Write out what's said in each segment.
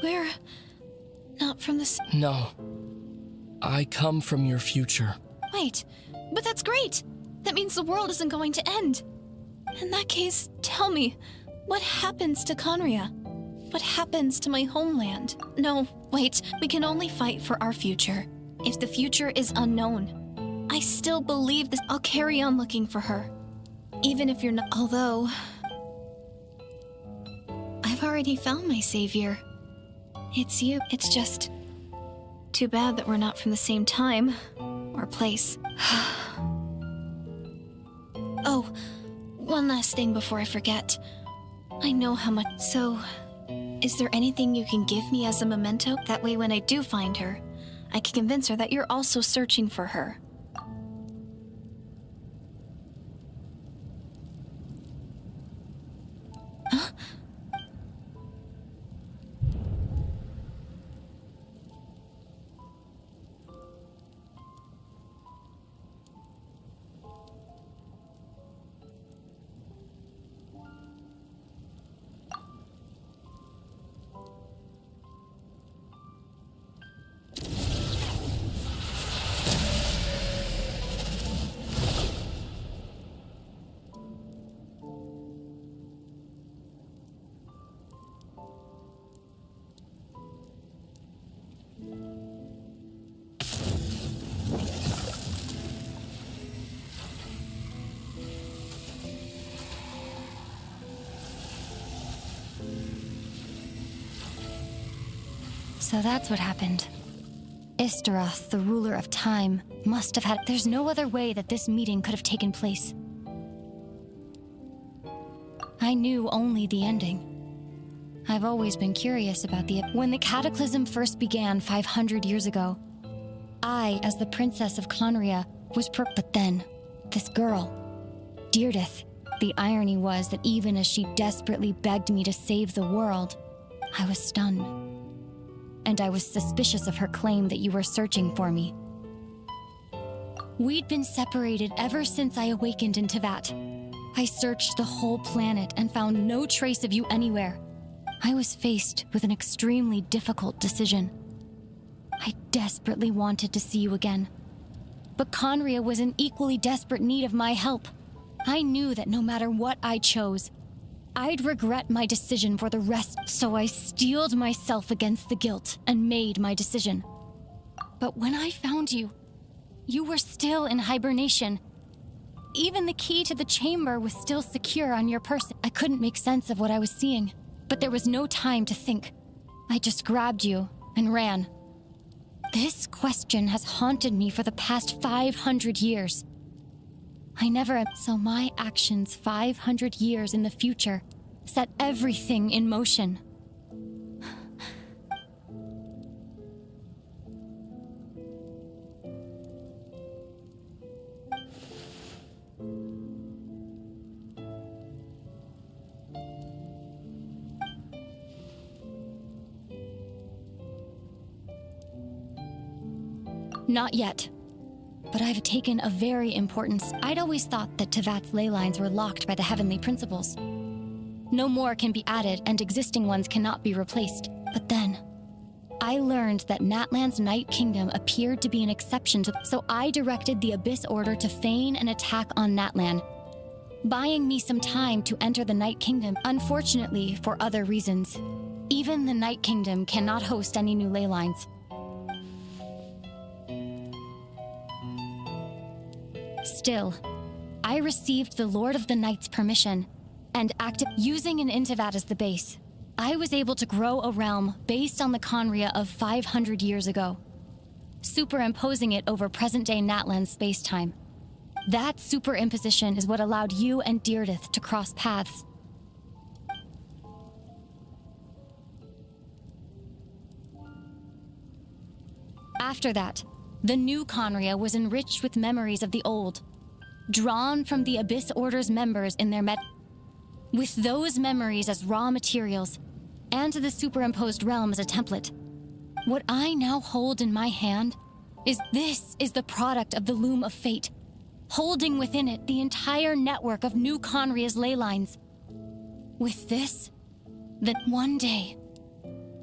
We're not from this... No. I come from your future. Wait, but that's great! That means the world isn't going to end. In that case, tell me, what happens to Conria? What happens to my homeland? No, wait, we can only fight for our future. If the future is unknown, I still believe this. I'll carry on looking for her. Even if you're not. Although, I've already found my savior. It's you. It's just too bad that we're not from the same time or place. Oh, one last thing before I forget. I know how much. So, is there anything you can give me as a memento? That way when I do find her, I can convince her that you're also searching for her. Huh? So that's what happened. Istaroth, the ruler of time, must have had... There's no other way that this meeting could have taken place. I knew only the ending. I've always been curious about the... When the Cataclysm first began 500 years ago, I, as the Princess of Conria, was But then, this girl, Deirdith. The irony was that even as she desperately begged me to save the world, I was stunned. And I was suspicious of her claim that you were searching for me. We'd been separated ever since I awakened in Teyvat. I searched the whole planet and found no trace of you anywhere. I was faced with an extremely difficult decision. I desperately wanted to see you again. But Conria was in equally desperate need of my help. I knew that no matter what I chose, I'd regret my decision for the rest, so I steeled myself against the guilt and made my decision. But when I found you, you were still in hibernation. Even the key to the chamber was still secure on your person. I couldn't make sense of what I was seeing, but there was no time to think. I just grabbed you and ran. This question has haunted me for the past 500 years. So my actions 500 years in the future set everything in motion. Not yet. But I've taken a very important... I'd always thought that Teyvat's ley lines were locked by the heavenly principles. No more can be added, and existing ones cannot be replaced. But then, I learned that Natlan's Night Kingdom appeared to be an exception to... So I directed the Abyss Order to feign an attack on Natlan, buying me some time to enter the Night Kingdom, unfortunately for other reasons. Even the Night Kingdom cannot host any new ley lines. Still, I received the Lord of the Night's permission, and using an Teyvat as the base, I was able to grow a realm based on the Conria of 500 years ago, superimposing it over present-day Natlan space-time. That superimposition is what allowed you and Deirdith to cross paths. After that, the new Conria was enriched with memories of the old, drawn from the Abyss Order's members in their with those memories as raw materials, and the superimposed realm as a template. What I now hold in my hand is the product of the Loom of Fate, holding within it the entire network of new Conria's ley lines. With this, that one day,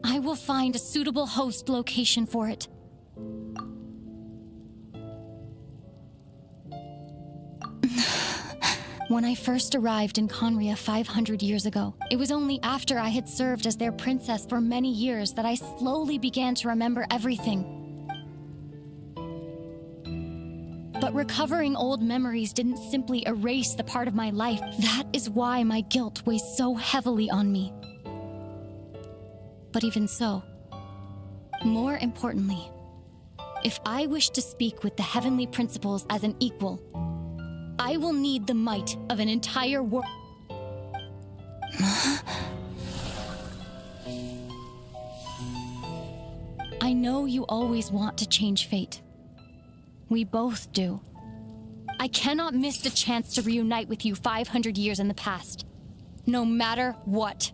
I will find a suitable host location for it. When I first arrived in Conria 500 years ago, it was only after I had served as their princess for many years that I slowly began to remember everything. But recovering old memories didn't simply erase the part of my life. That is why my guilt weighs so heavily on me. But even so, more importantly, if I wish to speak with the heavenly principles as an equal, I will need the might of an entire world. I know you always want to change fate. We both do. I cannot miss the chance to reunite with you 500 years in the past, no matter what.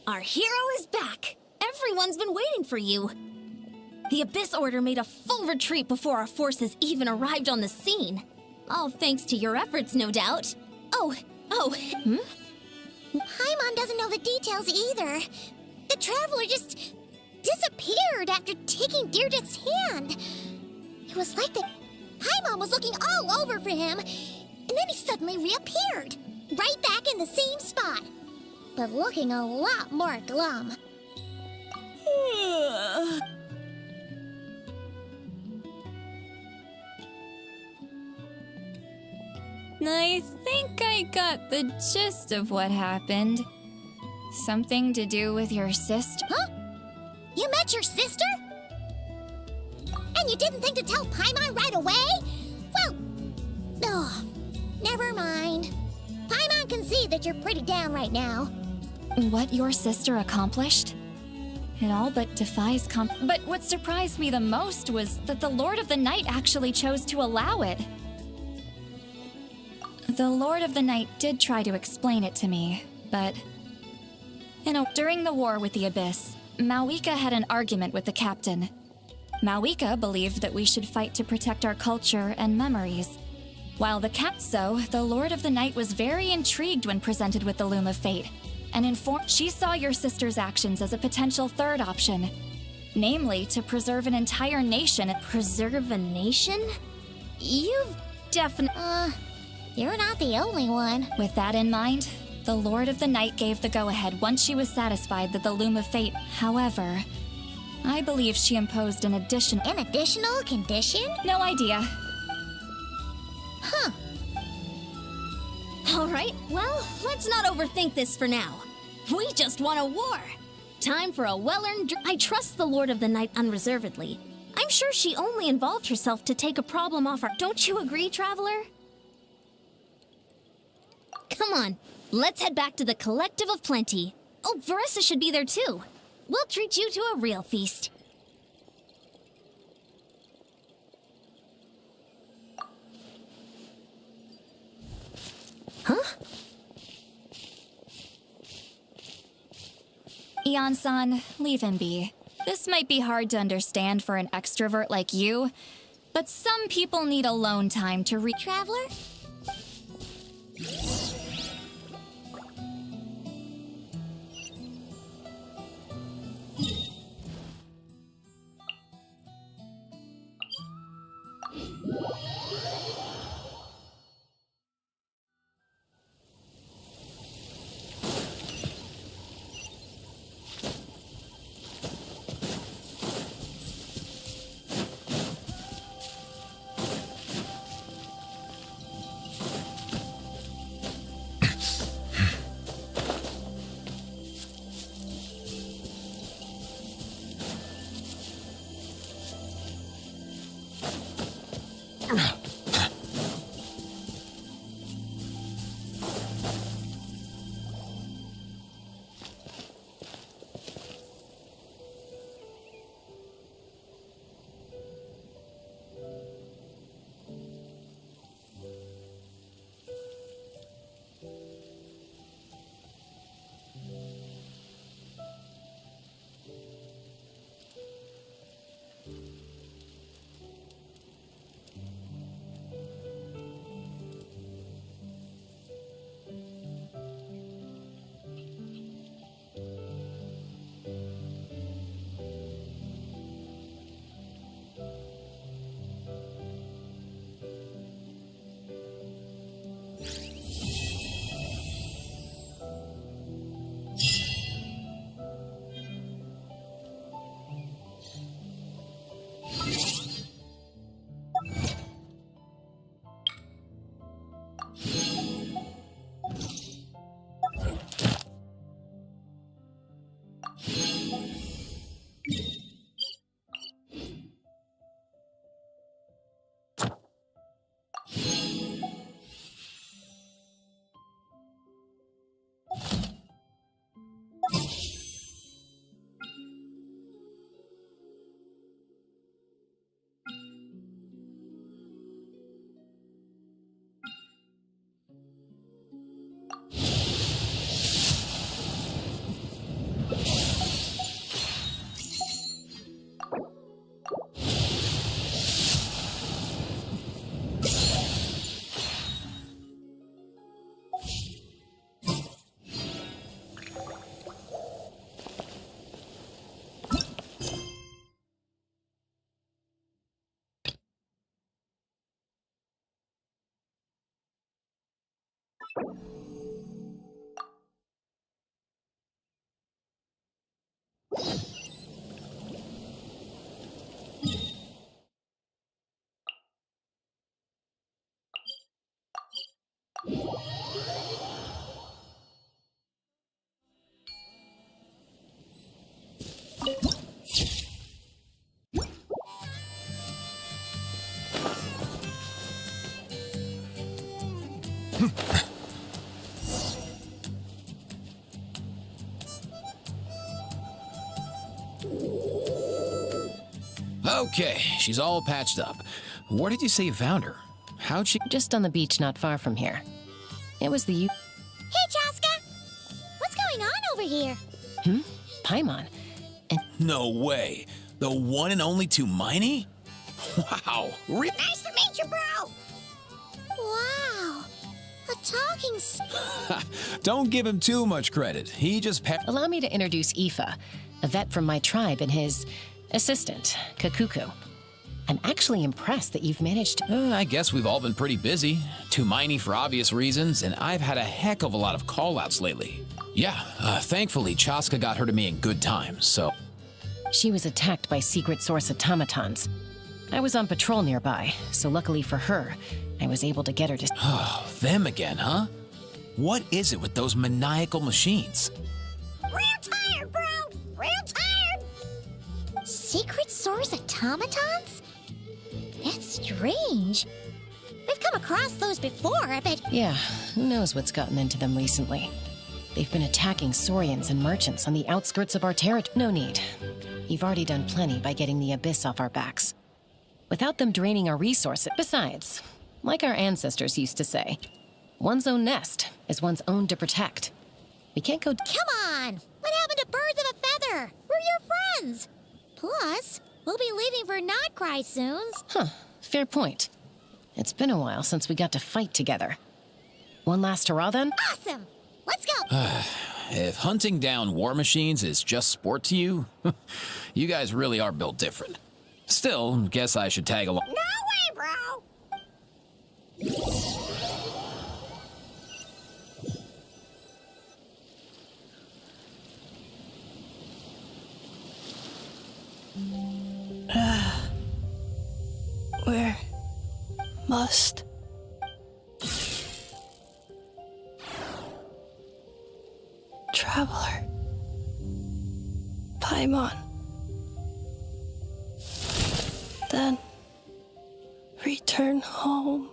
Our hero is back! Everyone's been waiting for you! The Abyss Order made a full retreat before our forces even arrived on the scene. All thanks to your efforts, no doubt. Paimon doesn't know the details either. The Traveler just disappeared after taking Deirdre's hand. It was like the Paimon was looking all over for him, and then he suddenly reappeared, right back in the same spot, but looking a lot more glum. I think I got the gist of what happened. Something to do with your sister? Huh? You met your sister? And you didn't think to tell Paimon right away? Well, never mind. Paimon can see that you're pretty down right now. What your sister accomplished? It all but defies But what surprised me the most was that the Lord of the Night actually chose to allow it. The Lord of the Night did try to explain it to me, but... during the war with the Abyss, Malwika had an argument with the captain. Malwika believed that we should fight to protect our culture and memories. While the Lord of the Night was very intrigued when presented with the Loom of Fate, and informed she saw your sister's actions as a potential third option. Namely, to preserve an entire nation. Preserve a nation? You've definitely... You're not the only one. With that in mind, the Lord of the Night gave the go-ahead once she was satisfied that the Loom of Fate... However, I believe she imposed an additional... An additional condition? No idea. Huh. Alright, well, let's not overthink this for now. We just won a war. Time for a well-earned... I trust the Lord of the Night unreservedly. I'm sure she only involved herself to take a problem off our... Don't you agree, Traveler? Come on, let's head back to the Collective of Plenty. Oh, Veressa should be there too. We'll treat you to a real feast. Huh? Ian-san, leave him be. This might be hard to understand for an extrovert like you, But some people need alone time to Traveler? Okay, she's all patched up. Where did you say you found her? How'd she... Just on the beach not far from here. It was the... Hey, Chaska! What's going on over here? Paimon. No way. The one and only Tumaini? Wow. Nice to meet you, bro! Wow. A talking... Don't give him too much credit. He just... Allow me to introduce Aoife, a vet from my tribe and his assistant, Kakuku. I'm actually impressed that you've managed to... I guess we've all been pretty busy. Tumaini for obvious reasons, and I've had a heck of a lot of call-outs lately. Yeah, thankfully Chaska got her to me in good time, so... She was attacked by secret source automatons. I was on patrol nearby, so luckily for her, I was able to get her to... Oh, them again, huh? What is it with those maniacal machines? Real tired, bro! Real tired! Secret source automatons? That's strange. We've come across those before, but... Yeah, who knows what's gotten into them recently. They've been attacking Saurians and merchants on the outskirts of our territory. No need. You've already done plenty by getting the Abyss off our backs. Without them draining our resources... Besides, like our ancestors used to say, one's own nest is one's own to protect. We can't go... Come on! What happened to birds of a feather? We're your friends! Plus, we'll be leaving for Not Cry soon. Huh. Fair point. It's been a while since we got to fight together. One last hurrah, then? Awesome! Let's go! If hunting down war machines is just sport to you, you guys really are built different. Still, guess I should tag along. No way, bro! Where must traveler Paimon then return home?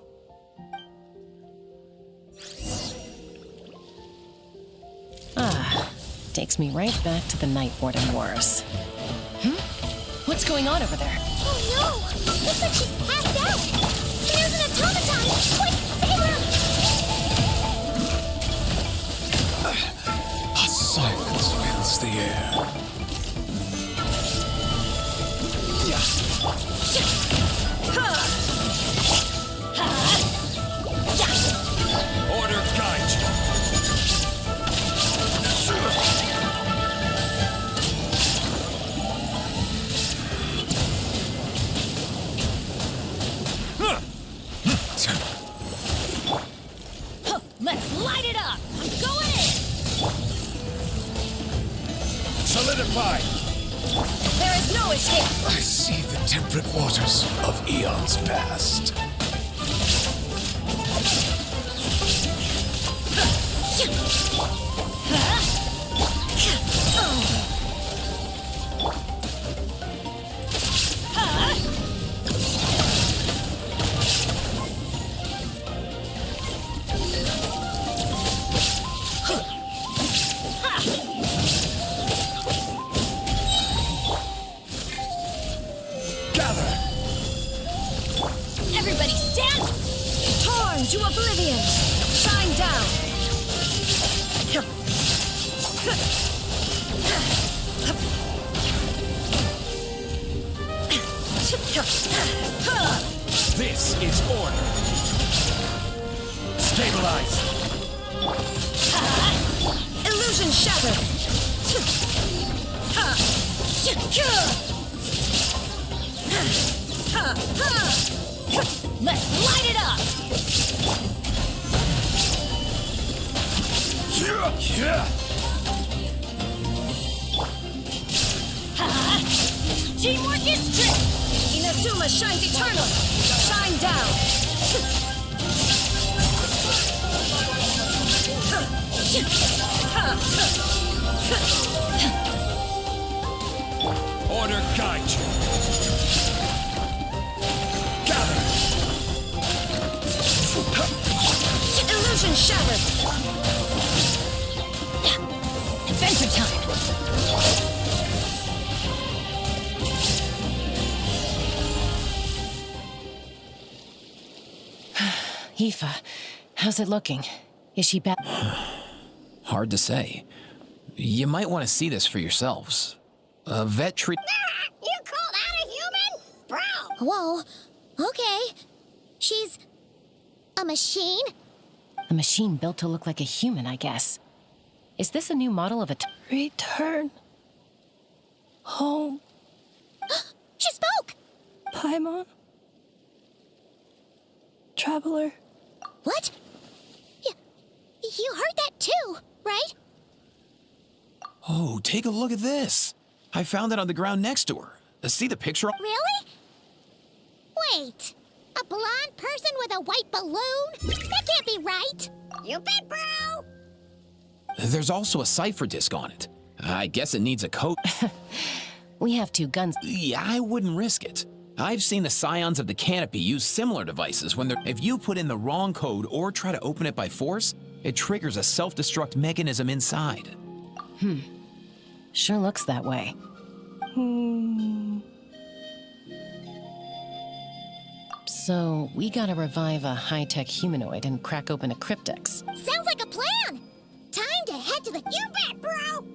Takes me right back to the Night Warden Wars. What's going on over there? Oh no! Looks like she's passed out! There's an automaton! Quick, save her! A silence fills the air. Order guide you. Let's light it up! I'm going in! Solidify. There is no escape! I see the temperate waters of eons past. Everybody stand! Torn to oblivion! Shine down! This is order. Stabilize. Illusion shattered! Let's light it up! Teamwork is trick! Inazuma shines eternal! Shine down! Order guide you. Gather. Illusion shattered! Adventure time! Aoife, how's it looking? Is she back? Hard to say. You might want to see this for yourselves. A vet treat. You call that a human? Bro! Whoa. Okay. She's a machine? A machine built to look like a human, I guess. Is this a new model of a... Return home, She spoke! Paimon. Traveler. What? You heard that too, right? Oh, take a look at this. I found it on the ground next to her. See the picture? Really? Wait. A blonde person with a white balloon? That can't be right. You bet, bro! There's also a cipher disc on it. I guess it needs a code. We have two guns. Yeah, I wouldn't risk it. I've seen the scions of the canopy use similar devices when they're... If you put in the wrong code or try to open it by force, it triggers a self-destruct mechanism inside. Sure looks that way. So, we gotta revive a high-tech humanoid and crack open a cryptex. Sounds like a plan! Time to head to the... You bet, bro!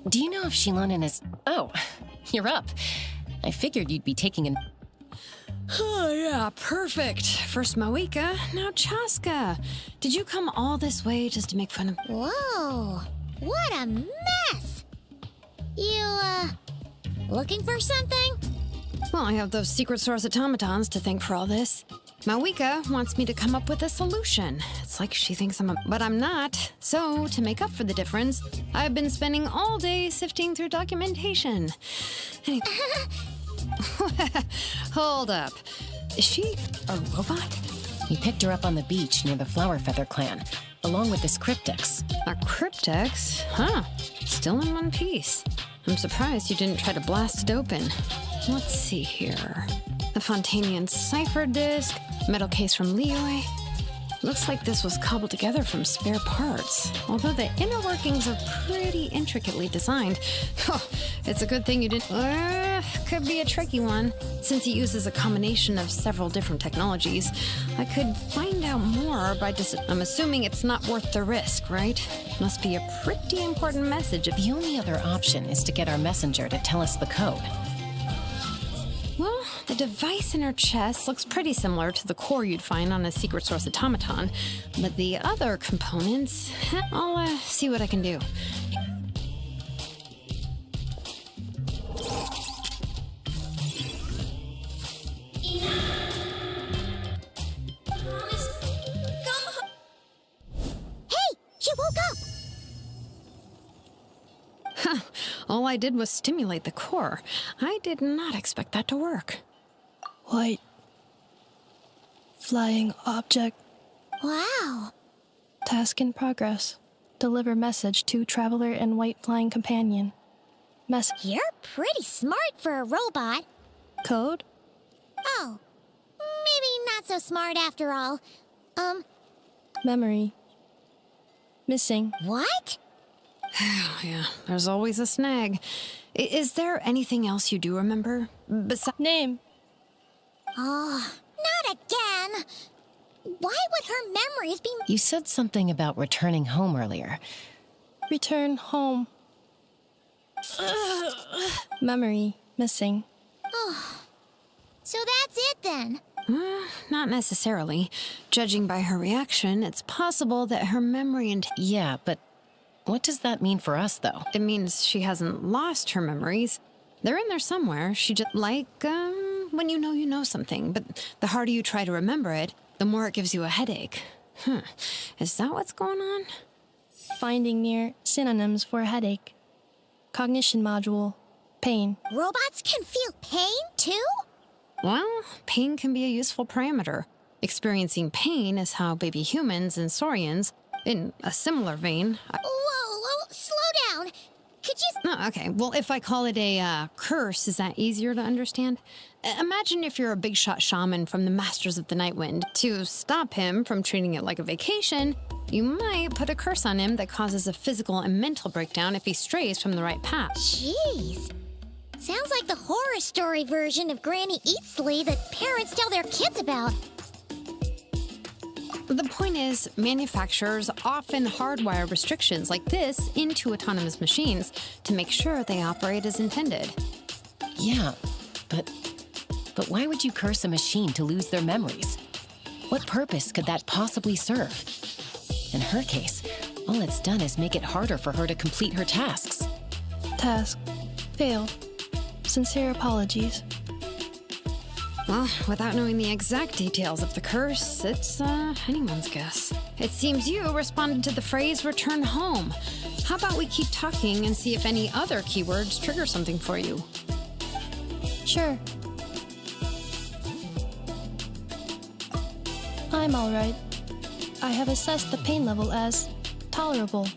Do you know if Shilonen is... Oh, you're up. I figured you'd be taking an... Oh, yeah, perfect. First Mawika, now Chaska. Did you come all this way just to make fun of... Whoa, what a mess! You, looking for something? Well, I have those secret source automatons to thank for all this. Mawika wants me to come up with a solution. It's like she thinks I'm a... But I'm not. So, to make up for the difference, I've been spending all day sifting through documentation. Anyway... Hold up. Is she a robot? You picked her up on the beach near the Flower Feather clan, along with this cryptex. A cryptex? Huh. Still in one piece. I'm surprised you didn't try to blast it open. Let's see here. The Fontanian cipher disk, metal case from Liyue. Looks like this was cobbled together from spare parts. Although the inner workings are pretty intricately designed. Oh, it's a good thing you didn't... could be a tricky one. Since it uses a combination of several different technologies, I could find out more by just... I'm assuming it's not worth the risk, right? Must be a pretty important message if... The only other option is to get our messenger to tell us the code. Well, the device in her chest looks pretty similar to the core you'd find on a secret source automaton, but the other components, I'll see what I can do. Hey, she woke up! All I did was stimulate the core. I did not expect that to work. White. Flying object. Wow. Task in progress. Deliver message to traveler and white flying companion. You're pretty smart for a robot. Code? Oh, maybe not so smart after all. Memory. Missing. What? Yeah, there's always a snag. Is there anything else you do remember? Besides... Name. Oh, not again. Why would her memories be... You said something about returning home earlier. Return home. Memory. Missing. Oh, so that's it then. Not necessarily. Judging by her reaction, it's possible that her memory and... Yeah, but what does that mean for us, though? It means she hasn't lost her memories. They're in there somewhere. She just... Like, when you know something, but the harder you try to remember it, the more it gives you a headache. Is that what's going on? Finding near synonyms for headache. Cognition module. Pain. Robots can feel pain, too? Well, pain can be a useful parameter. Experiencing pain is how baby humans and saurians, in a similar vein... Whoa, slow down. Could you... Oh, okay. Well, if I call it a curse, is that easier to understand? Imagine if you're a big shot shaman from the Masters of the Night Wind. To stop him from treating it like a vacation, you might put a curse on him that causes a physical and mental breakdown if he strays from the right path. Jeez. Sounds like the horror story version of Granny Eatsley that parents tell their kids about. The point is, manufacturers often hardwire restrictions like this into autonomous machines to make sure they operate as intended. Yeah, but why would you curse a machine to lose their memories? What purpose could that possibly serve? In her case, all it's done is make it harder for her to complete her tasks. Task. Fail. Sincere apologies. Well, without knowing the exact details of the curse, it's anyone's guess. It seems you responded to the phrase return home. How about we keep talking and see if any other keywords trigger something for you? Sure. I'm alright. I have assessed the pain level as tolerable.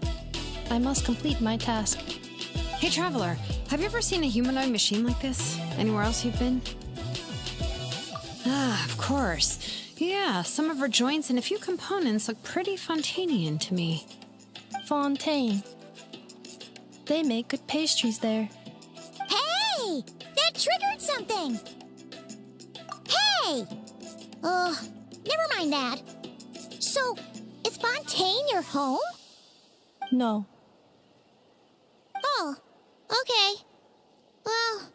I must complete my task. Hey, Traveler, have you ever seen a humanoid machine like this? Anywhere else you've been? Ah, of course. Yeah, some of her joints and a few components look pretty Fontanian to me. Fontaine. They make good pastries there. Hey! That triggered something! Hey! Never mind that. So, is Fontaine your home? No. Oh, Okay. Well,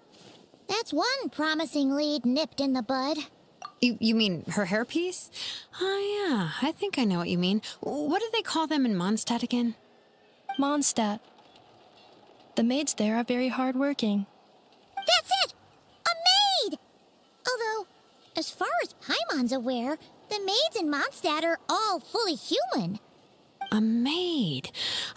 that's one promising lead nipped in the bud. You mean her hairpiece? Oh, yeah, I think I know what you mean. What do they call them in Mondstadt again? Mondstadt. The maids there are very hardworking. That's it! A maid! Although, as far as Paimon's aware, the maids in Mondstadt are all fully human. A maid.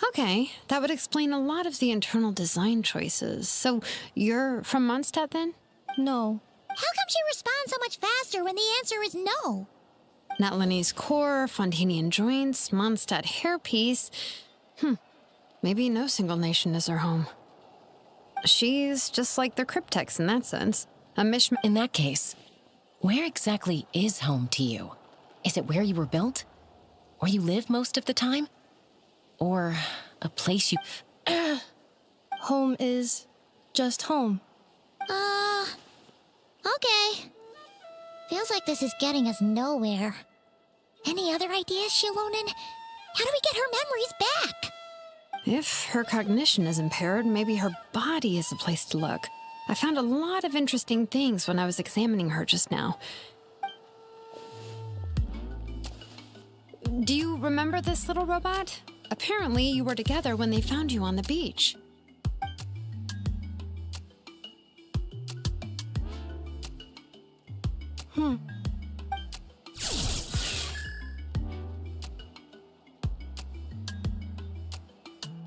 Okay, that would explain a lot of the internal design choices. So, you're from Mondstadt then? No. How come she responds so much faster when the answer is no? Natlanese core, Fontanian joints, Mondstadt hairpiece. Maybe no single nation is her home. She's just like the Cryptex in that sense. A mishmash. In that case, where exactly is home to you? Is it where you were built? Where you live most of the time? Or a place you... Home is just home. Okay. Feels like this is getting us nowhere. Any other ideas, Shilonen? How do we get her memories back? If her cognition is impaired, maybe her body is a place to look. I found a lot of interesting things when I was examining her just now. Do you remember this little robot? Apparently, you were together when they found you on the beach.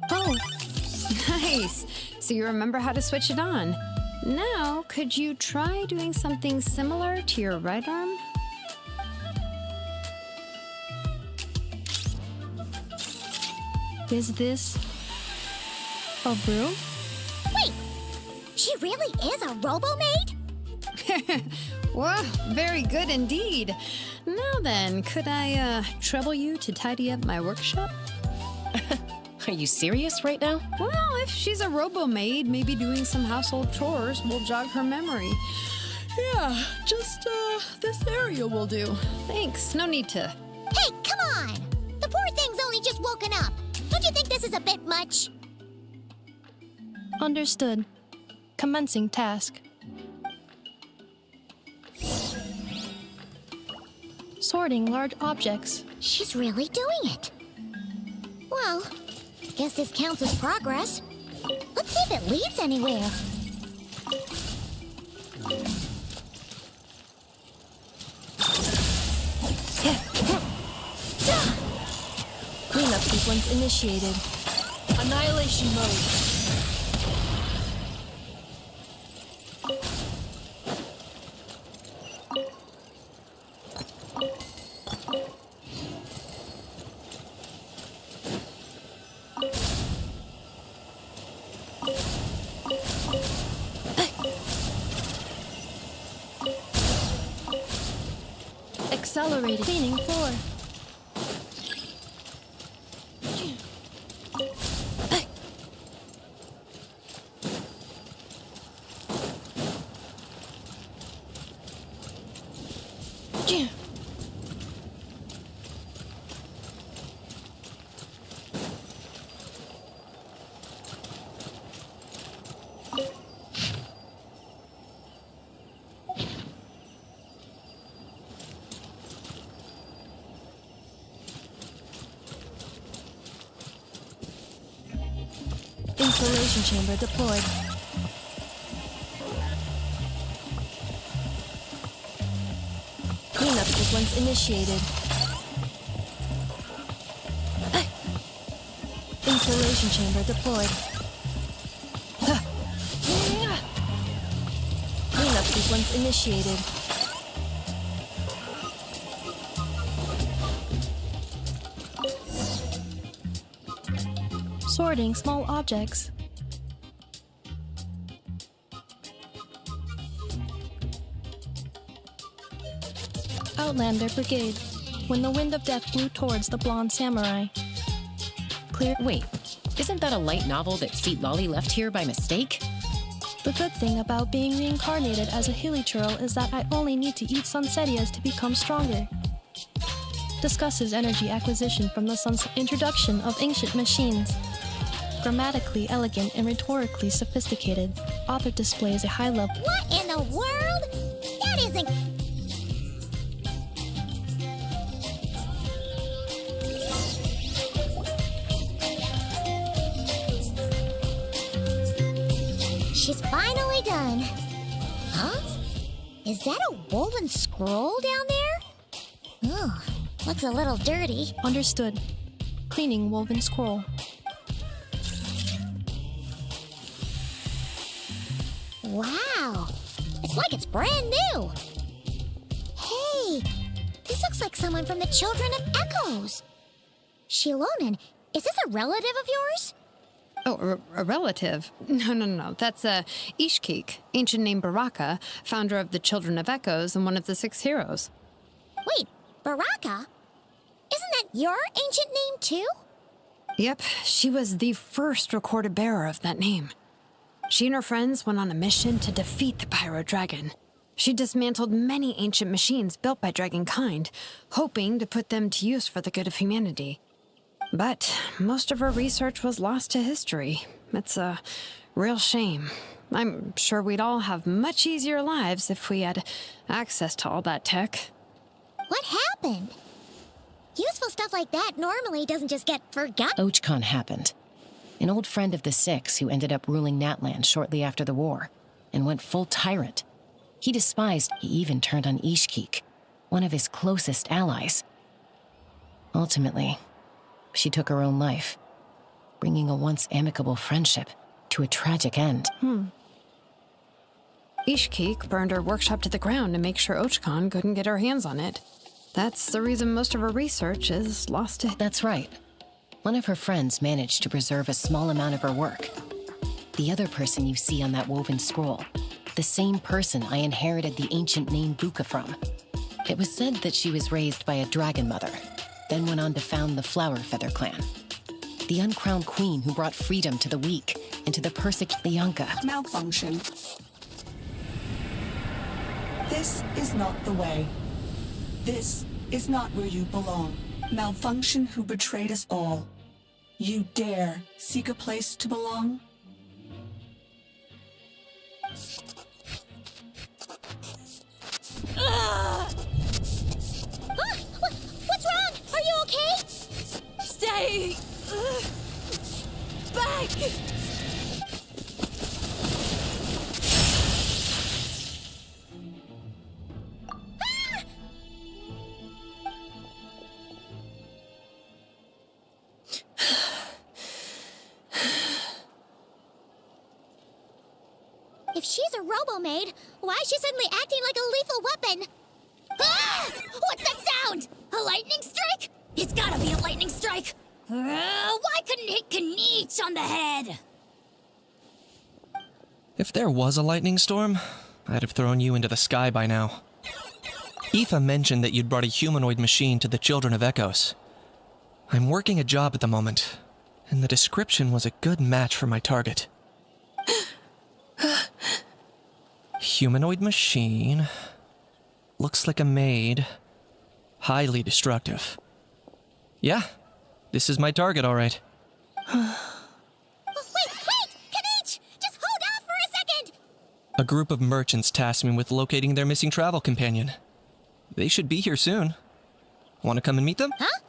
Oh, Nice! So you remember how to switch it on. Now, could you try doing something similar to your right arm? is this a broom? Wait! She really is a robo-maid? Well, very good indeed. Now then, could I trouble you to tidy up my workshop? Are you serious right now? Well, if she's a robo-maid, maybe doing some household chores will jog her memory. Yeah, just this area will do. Thanks, no need to. Hey, come on! The poor thing's only just woken up. Don't you think this is a bit much? Understood. Commencing task. Sorting large objects. She's really doing it. Well, I guess this counts as progress. Let's see if it leads anywhere. Cleanup sequence initiated. Annihilation mode. Accelerated. Cleaning floor. Installation chamber deployed. Cleanup sequence initiated. Installation chamber deployed. Cleanup sequence initiated. Sorting small objects. Outlander Brigade. When the wind of death blew towards the blonde samurai. Clear. Wait, isn't that a light novel that Seat Lolly left here by mistake? The good thing about being reincarnated as a hilly churl is that I only need to eat sunsetias to become stronger. Discusses energy acquisition from the sun's introduction of ancient machines. Grammatically elegant and rhetorically sophisticated, Otro displays a high level. What in the world? That isn't... She's finally done. Huh? Is that a woven scroll down there? Ugh, looks a little dirty. Understood. Cleaning woven scroll. Wow, it's like it's brand new. Hey, this looks like someone from the Children of Echoes. Shilonen, is this a relative of yours? Oh, a relative? No. That's Ishkik, ancient name Baraka, founder of the Children of Echoes and one of the 6 heroes. Wait, Baraka? Isn't that your ancient name too? Yep, she was the first recorded bearer of that name. She and her friends went on a mission to defeat the Pyro Dragon. She dismantled many ancient machines built by Dragonkind, hoping to put them to use for the good of humanity. But most of her research was lost to history. It's a real shame. I'm sure we'd all have much easier lives if we had access to all that tech. What happened? Useful stuff like that normally doesn't just get forgotten. Ochcon happened. An old friend of the 6 who ended up ruling Natlan shortly after the war, and went full tyrant. He even turned on Ishkik, one of his closest allies. Ultimately, she took her own life, bringing a once amicable friendship to a tragic end. Ishkik burned her workshop to the ground to make sure Ochcon couldn't get her hands on it. That's the reason most of her research is lost to... That's right. One of her friends managed to preserve a small amount of her work. The other person you see on that woven scroll, the same person I inherited the ancient name Buka from. It was said that she was raised by a dragon mother, then went on to found the Flower Feather clan. The uncrowned queen who brought freedom to the weak and to the persecuted Yanka. Malfunction. This is not the way. This is not where you belong. Malfunction who betrayed us all. You dare seek a place to belong? What's wrong? Are you okay? Stay back! If she's a robo-maid, why is she suddenly acting like a lethal weapon? Ah! What's that sound? A lightning strike? It's gotta be a lightning strike. Why couldn't it hit Kniech on the head? If there was a lightning storm, I'd have thrown you into the sky by now. Aoife mentioned that you'd brought a humanoid machine to the Children of Echoes. I'm working a job at the moment, and the description was a good match for my target. Humanoid machine. Looks like a maid. Highly destructive. Yeah, this is my target, all right. Wait! Kniech! Just hold off for a second! A group of merchants tasked me with locating their missing travel companion. They should be here soon. Want to come and meet them? Huh?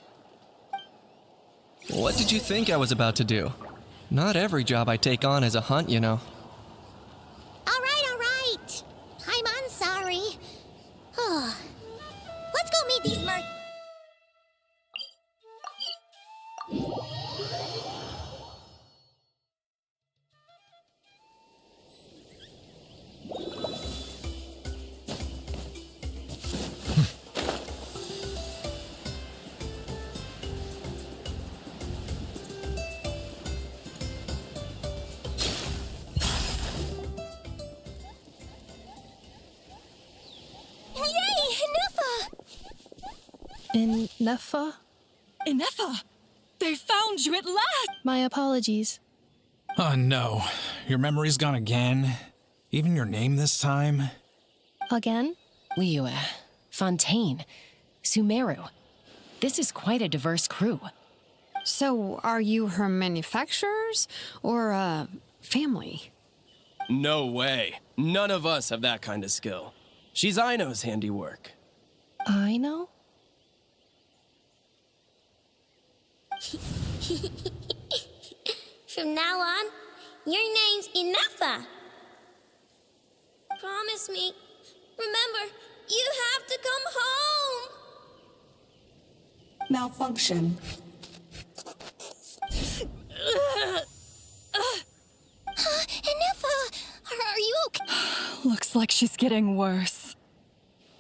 What did you think I was about to do? Not every job I take on is a hunt, you know. All right. I'm sorry. Let's go meet these In Neffa? Inefa! They found you at last! My apologies. Oh no, your memory's gone again? Even your name this time? Again? Liyue, Fontaine, Sumeru. This is quite a diverse crew. So, are you her manufacturers or family? No way. None of us have that kind of skill. She's Aino's handiwork. I know? From now on, your name's Inafa. Promise me. Remember, you have to come home. Malfunction. Inafa, are you okay? Looks like she's getting worse.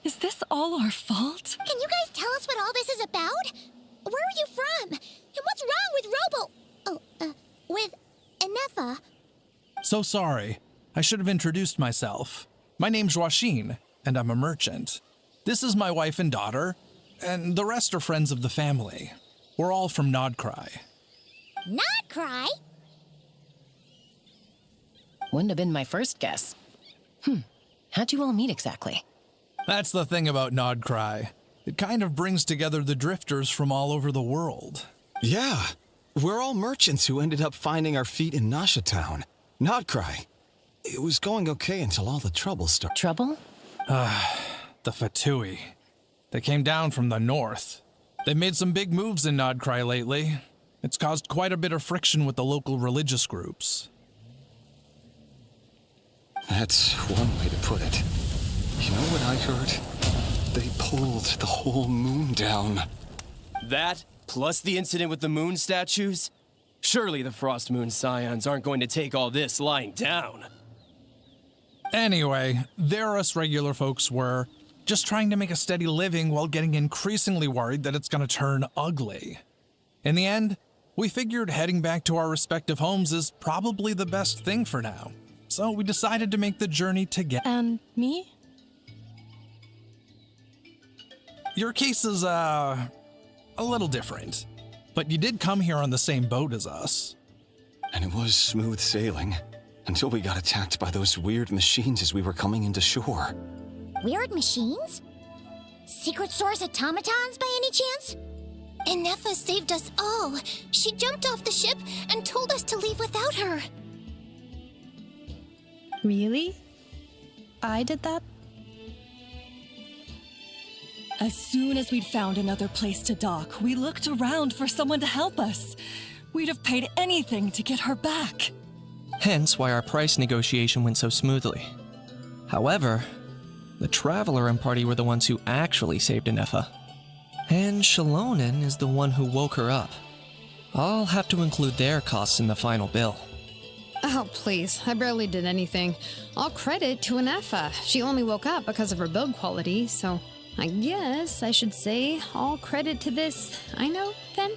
Is this all our fault? Can you guys tell us what all this is about? Where are you from? And what's wrong with with Inafa? So sorry. I should have introduced myself. My name's Joachine, and I'm a merchant. This is my wife and daughter, and the rest are friends of the family. We're all from Nodcry. Not cry? Wouldn't have been my first guess. How'd you all meet exactly? That's the thing about Nodcry. It kind of brings together the drifters from all over the world. Yeah, we're all merchants who ended up finding our feet in Nasha Town. Nodcry. It was going okay until all the trouble started. Trouble? The Fatui. They came down from the north. They've made some big moves in Nodcry lately. It's caused quite a bit of friction with the local religious groups. That's one way to put it. You know what I heard? They pulled the whole moon down. That, plus the incident with the moon statues? Surely the Frost Moon Scions aren't going to take all this lying down. Anyway, there us regular folks were, just trying to make a steady living while getting increasingly worried that it's going to turn ugly. In the end, we figured heading back to our respective homes is probably the best thing for now. So we decided to make the journey together. And me? Your case is, a little different. But you did come here on the same boat as us. And it was smooth sailing, until we got attacked by those weird machines as we were coming into shore. Weird machines? Secret Source automatons by any chance? Inafa saved us all. She jumped off the ship and told us to leave without her. Really? I did that? As soon as we'd found another place to dock, we looked around for someone to help us. We'd have paid anything to get her back. Hence why our price negotiation went so smoothly. However, the Traveler and party were the ones who actually saved Inafa. And Shalonen is the one who woke her up. I'll have to include their costs in the final bill. Oh, please. I barely did anything. All credit to Inafa. She only woke up because of her build quality, so I guess I should say all credit to this Aino, then?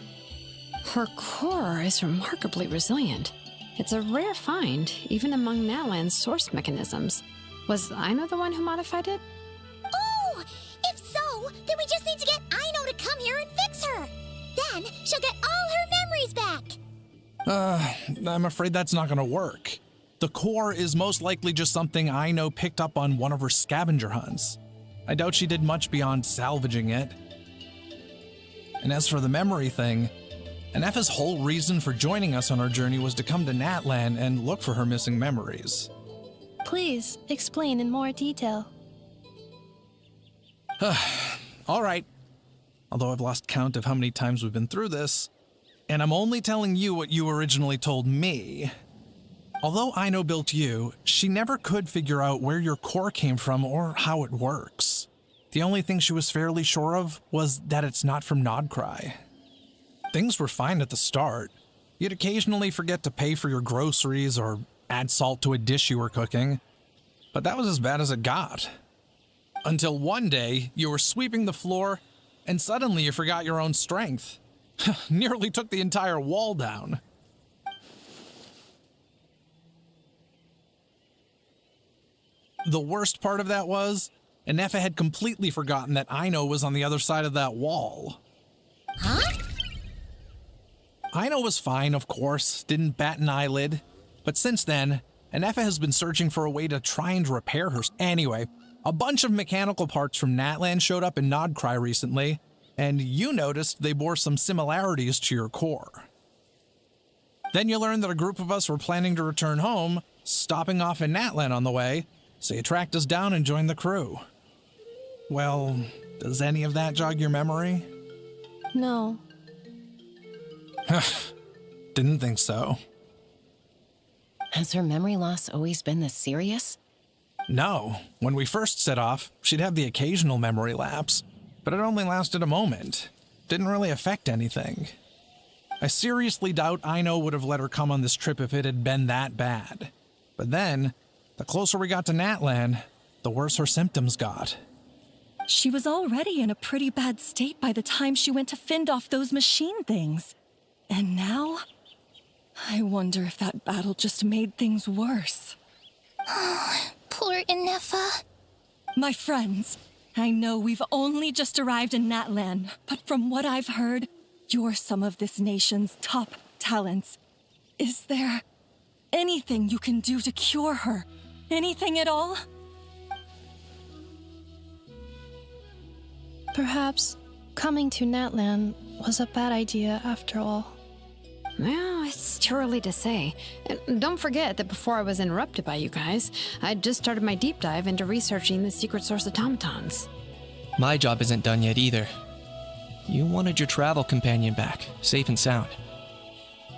Her core is remarkably resilient. It's a rare find, even among Natlan's source mechanisms. Was Aino the one who modified it? Oh! If so, then we just need to get Aino to come here and fix her. Then she'll get all her memories back. I'm afraid that's not gonna work. The core is most likely just something Aino picked up on one of her scavenger hunts. I doubt she did much beyond salvaging it. And as for the memory thing, Inafa's whole reason for joining us on our journey was to come to Natlan and look for her missing memories. Please, explain in more detail. All right. Although I've lost count of how many times we've been through this, and I'm only telling you what you originally told me. Although Aino built you, she never could figure out where your core came from or how it works. The only thing she was fairly sure of was that it's not from Nodcry. Things were fine at the start. You'd occasionally forget to pay for your groceries or add salt to a dish you were cooking. But that was as bad as it got. Until one day, you were sweeping the floor, and suddenly you forgot your own strength. Nearly took the entire wall down. The worst part of that was, Inafa had completely forgotten that Aino was on the other side of that wall. Huh? Aino was fine, of course, didn't bat an eyelid. But since then, Inafa has been searching for a way to try and repair her. Anyway, a bunch of mechanical parts from Natlan showed up in Nodcry recently, and you noticed they bore some similarities to your core. Then you learned that a group of us were planning to return home, stopping off in Natlan on the way, so you tracked us down and joined the crew. Well, does any of that jog your memory? No. Didn't think so. Has her memory loss always been this serious? No. When we first set off, she'd have the occasional memory lapse, but it only lasted a moment. Didn't really affect anything. I seriously doubt Aino would have let her come on this trip if it had been that bad. But then, the closer we got to Natlan, the worse her symptoms got. She was already in a pretty bad state by the time she went to fend off those machine things. And now, I wonder if that battle just made things worse. Poor Inefa. My friends, I know we've only just arrived in Natlan, but from what I've heard, you're some of this nation's top talents. Is there anything you can do to cure her? Anything at all? Perhaps coming to Natlan was a bad idea after all. Well, it's too early to say. And don't forget that before I was interrupted by you guys, I'd just started my deep dive into researching the secret source automatons. My job isn't done yet either. You wanted your travel companion back, safe and sound.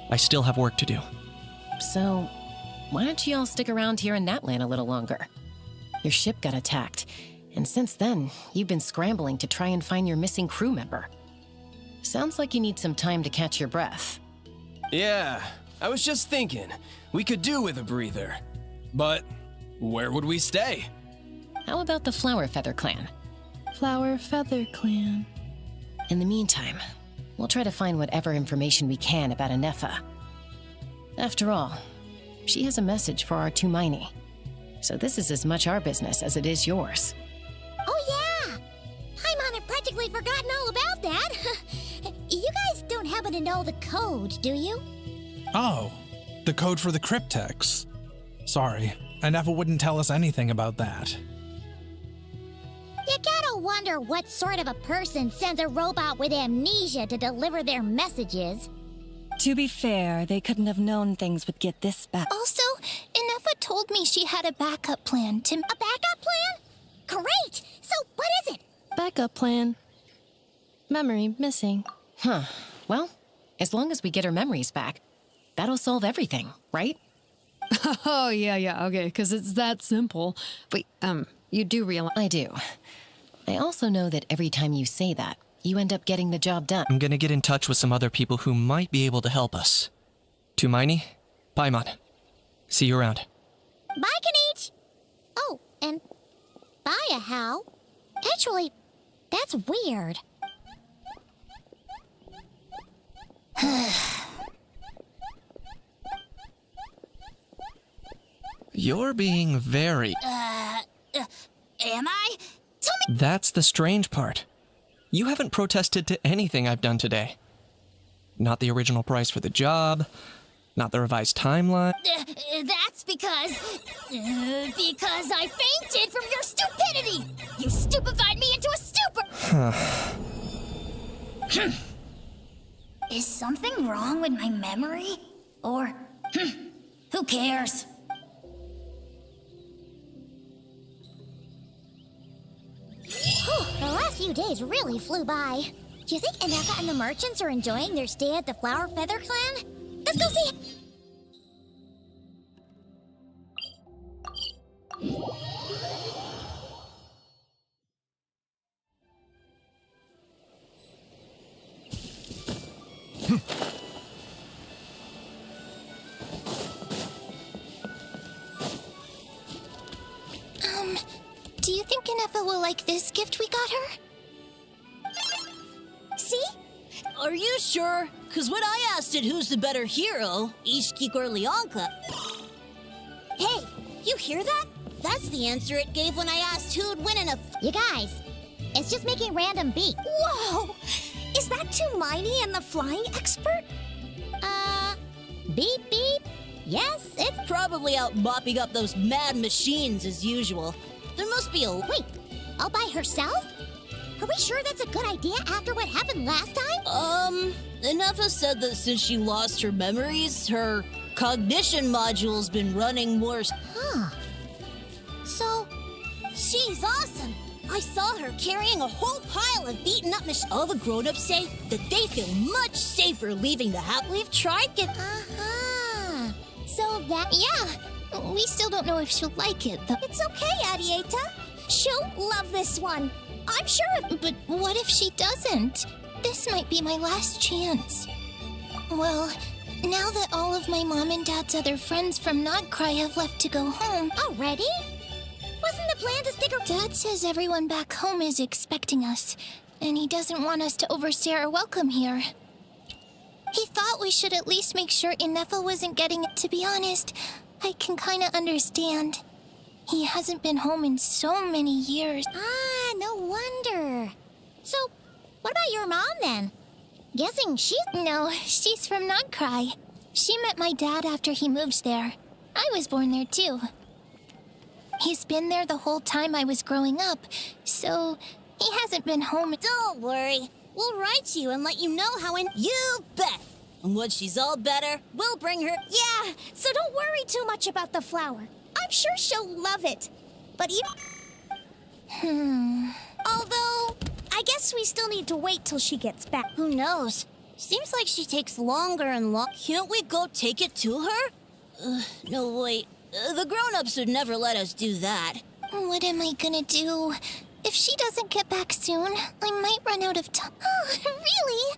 I still have work to do. So, why don't you all stick around here in Natlan a little longer? Your ship got attacked, and since then, you've been scrambling to try and find your missing crew member. Sounds like you need some time to catch your breath. Yeah, I was just thinking, we could do with a breather. But where would we stay? How about the Flower Feather Clan? Flower Feather Clan. In the meantime, we'll try to find whatever information we can about Inefa. After all, she has a message for our Tumaini. So this is as much our business as it is yours. Oh yeah! Paimon had practically forgotten all about that. You guys don't happen to know the code, do you? Oh, the code for the cryptex. Sorry, Inefa wouldn't tell us anything about that. You gotta wonder what sort of a person sends a robot with amnesia to deliver their messages. To be fair, they couldn't have known things would get this bad. Also, Inefa told me she had a backup plan to... A backup plan? Great! So what is it? Backup plan. Memory missing. Huh. Well, as long as we get her memories back, that'll solve everything, right? Oh, yeah, okay, because it's that simple. Wait, you do realize... I do. I also know that every time you say that, you end up getting the job done. I'm gonna get in touch with some other people who might be able to help us. Tumaini, Paimon. See you around. Bye, Kanich! Oh, and bye, How. Actually, that's weird. You're being very... Am I? Tell me... That's the strange part. You haven't protested to anything I've done today. Not the original price for the job, not the revised timeline. That's because I fainted from your stupidity! You stupefied me into a stupor! Is something wrong with my memory? Or, who cares? The last few days really flew by. Do you think Inefa and the merchants are enjoying their stay at the Flower Feather Clan? Let's go see. Do you think Inefa will like this gift we got her? See? Are you sure? Because when I asked it who's the better hero, Ishiki or Leonka... Hey, you hear that? That's the answer it gave when I asked who'd win in a... You guys, it's just making random beat. Whoa! Is that Tumaini and the flying expert? Beep beep? Yes, it's... Probably out mopping up those mad machines as usual. There must be a... Wait, all by herself? Are we sure that's a good idea after what happened last time? Inefa said that since she lost her memories, her cognition module's been running more. Huh. So, She's awesome. I saw her carrying a whole pile of beaten up machines. All the grown-ups say that they feel much safer leaving the house. We've tried so that, Yeah, we still don't know if she'll like it, though. it's okay, Arieta. She'll love this one. I'm sure. But what if she doesn't? This might be my last chance. Well, now that all of my mom and dad's other friends from Nodcry have left to go home... Already? Wasn't the plan to stick around? Dad says everyone back home is expecting us, and he doesn't want us to overstay our welcome here. He thought we should at least make sure Inefa wasn't getting it. To be honest, I can kinda understand. He hasn't been home in so many years. No wonder. So, what about your mom then? Guessing No, she's from Nodcry. She met my dad after he moved there. I was born there too. He's been there the whole time I was growing up, so he hasn't been home. Don't worry. We'll write you and let you know how You bet! And once she's all better, we'll bring her... Yeah, so don't worry too much about the flower. I'm sure she'll love it. But Although, I guess we still need to wait till she gets back. Who knows? Seems like she takes longer and Can't we go take it to her? No, wait. The grown-ups would never let us do that. What am I gonna do? If she doesn't get back soon, I might run out of time. Oh, really?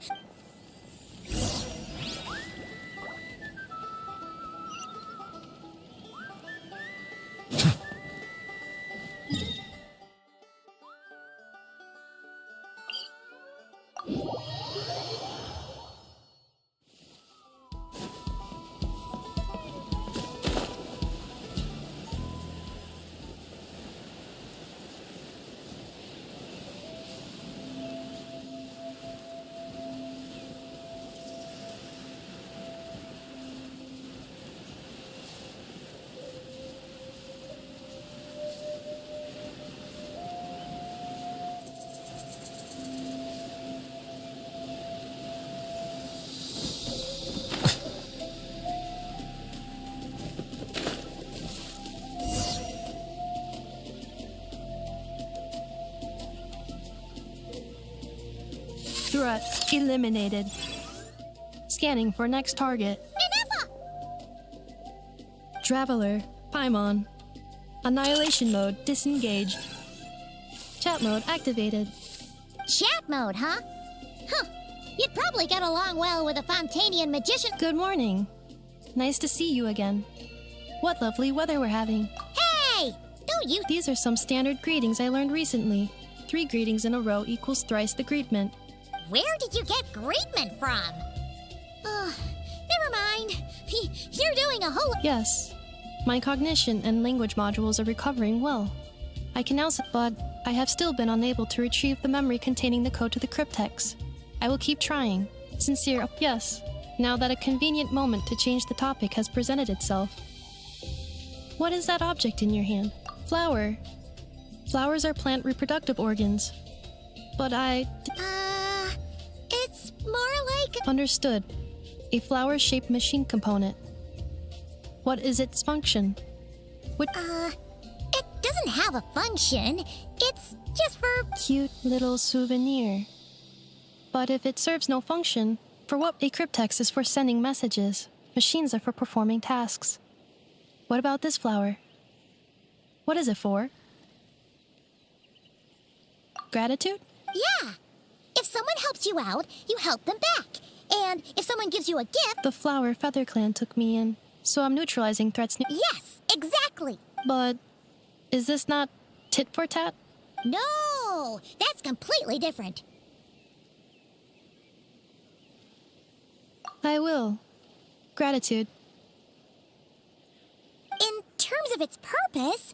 Threat eliminated. Scanning for next target. Inefa! Traveler, Paimon. Annihilation mode disengaged. Chat mode activated. Chat mode, huh? Huh. You'd probably get along well with a Fontanian magician. Good morning. Nice to see you again. What lovely weather we're having. Hey! Don't you... These are some standard greetings I learned recently. 3 greetings in a row equals thrice the greetment. Where did you get greetment from? Never mind. You're doing a whole... Yes. My cognition and language modules are recovering well. I can now... But I have still been unable to retrieve the memory containing the code to the cryptex. I will keep trying. Sincere... Yes. Now that a convenient moment to change the topic has presented itself. What is that object in your hand? Flower. Flowers are plant reproductive organs. But it's more like... Understood. A flower-shaped machine component. What is its function? It doesn't have a function. It's just for... Cute little souvenir. But if it serves no function, for what a cryptex is for sending messages, machines are for performing tasks. What about this flower? What is it for? Gratitude? Yeah. If someone helps you out, you help them back. And if someone gives you a gift... The flower Feather Clan took me in, so I'm neutralizing threats. Yes, exactly. But is this not tit for tat? No, that's completely different. I will. Gratitude. In terms of its purpose,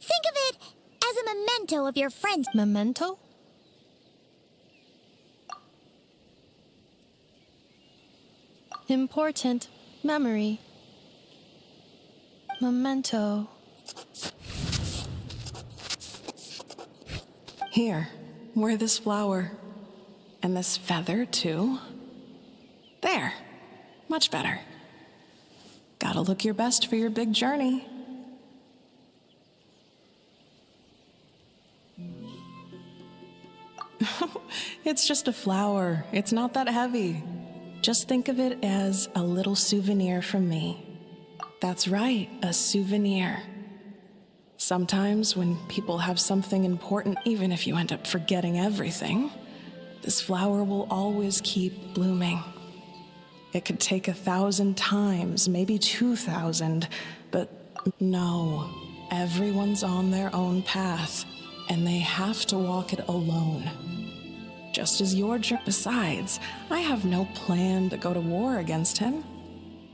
think of it as a memento of your friends. Memento? Important memory. Memento. Here, wear this flower. And this feather, too. There. Much better. Gotta look your best for your big journey. It's just a flower. It's not that heavy. Just think of it as a little souvenir from me. That's right, a souvenir. Sometimes when people have something important, even if you end up forgetting everything, this flower will always keep blooming. It could take 1,000 times, maybe 2,000, but no, everyone's on their own path, and they have to walk it alone. Just as your journey. Besides, I have no plan to go to war against him.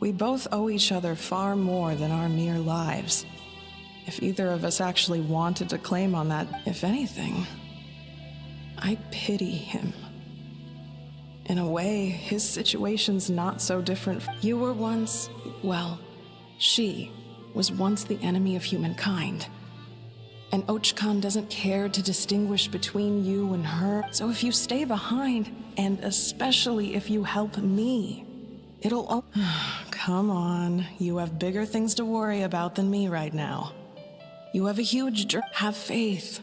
We both owe each other far more than our mere lives. If either of us actually wanted to claim on that, if anything, I pity him. In a way, his situation's not so different. You were once, well, she was once the enemy of humankind. And Ochkan doesn't care to distinguish between you and her. So if you stay behind, and especially if you help me, it'll... Come on, you have bigger things to worry about than me right now. You have a huge... Have faith.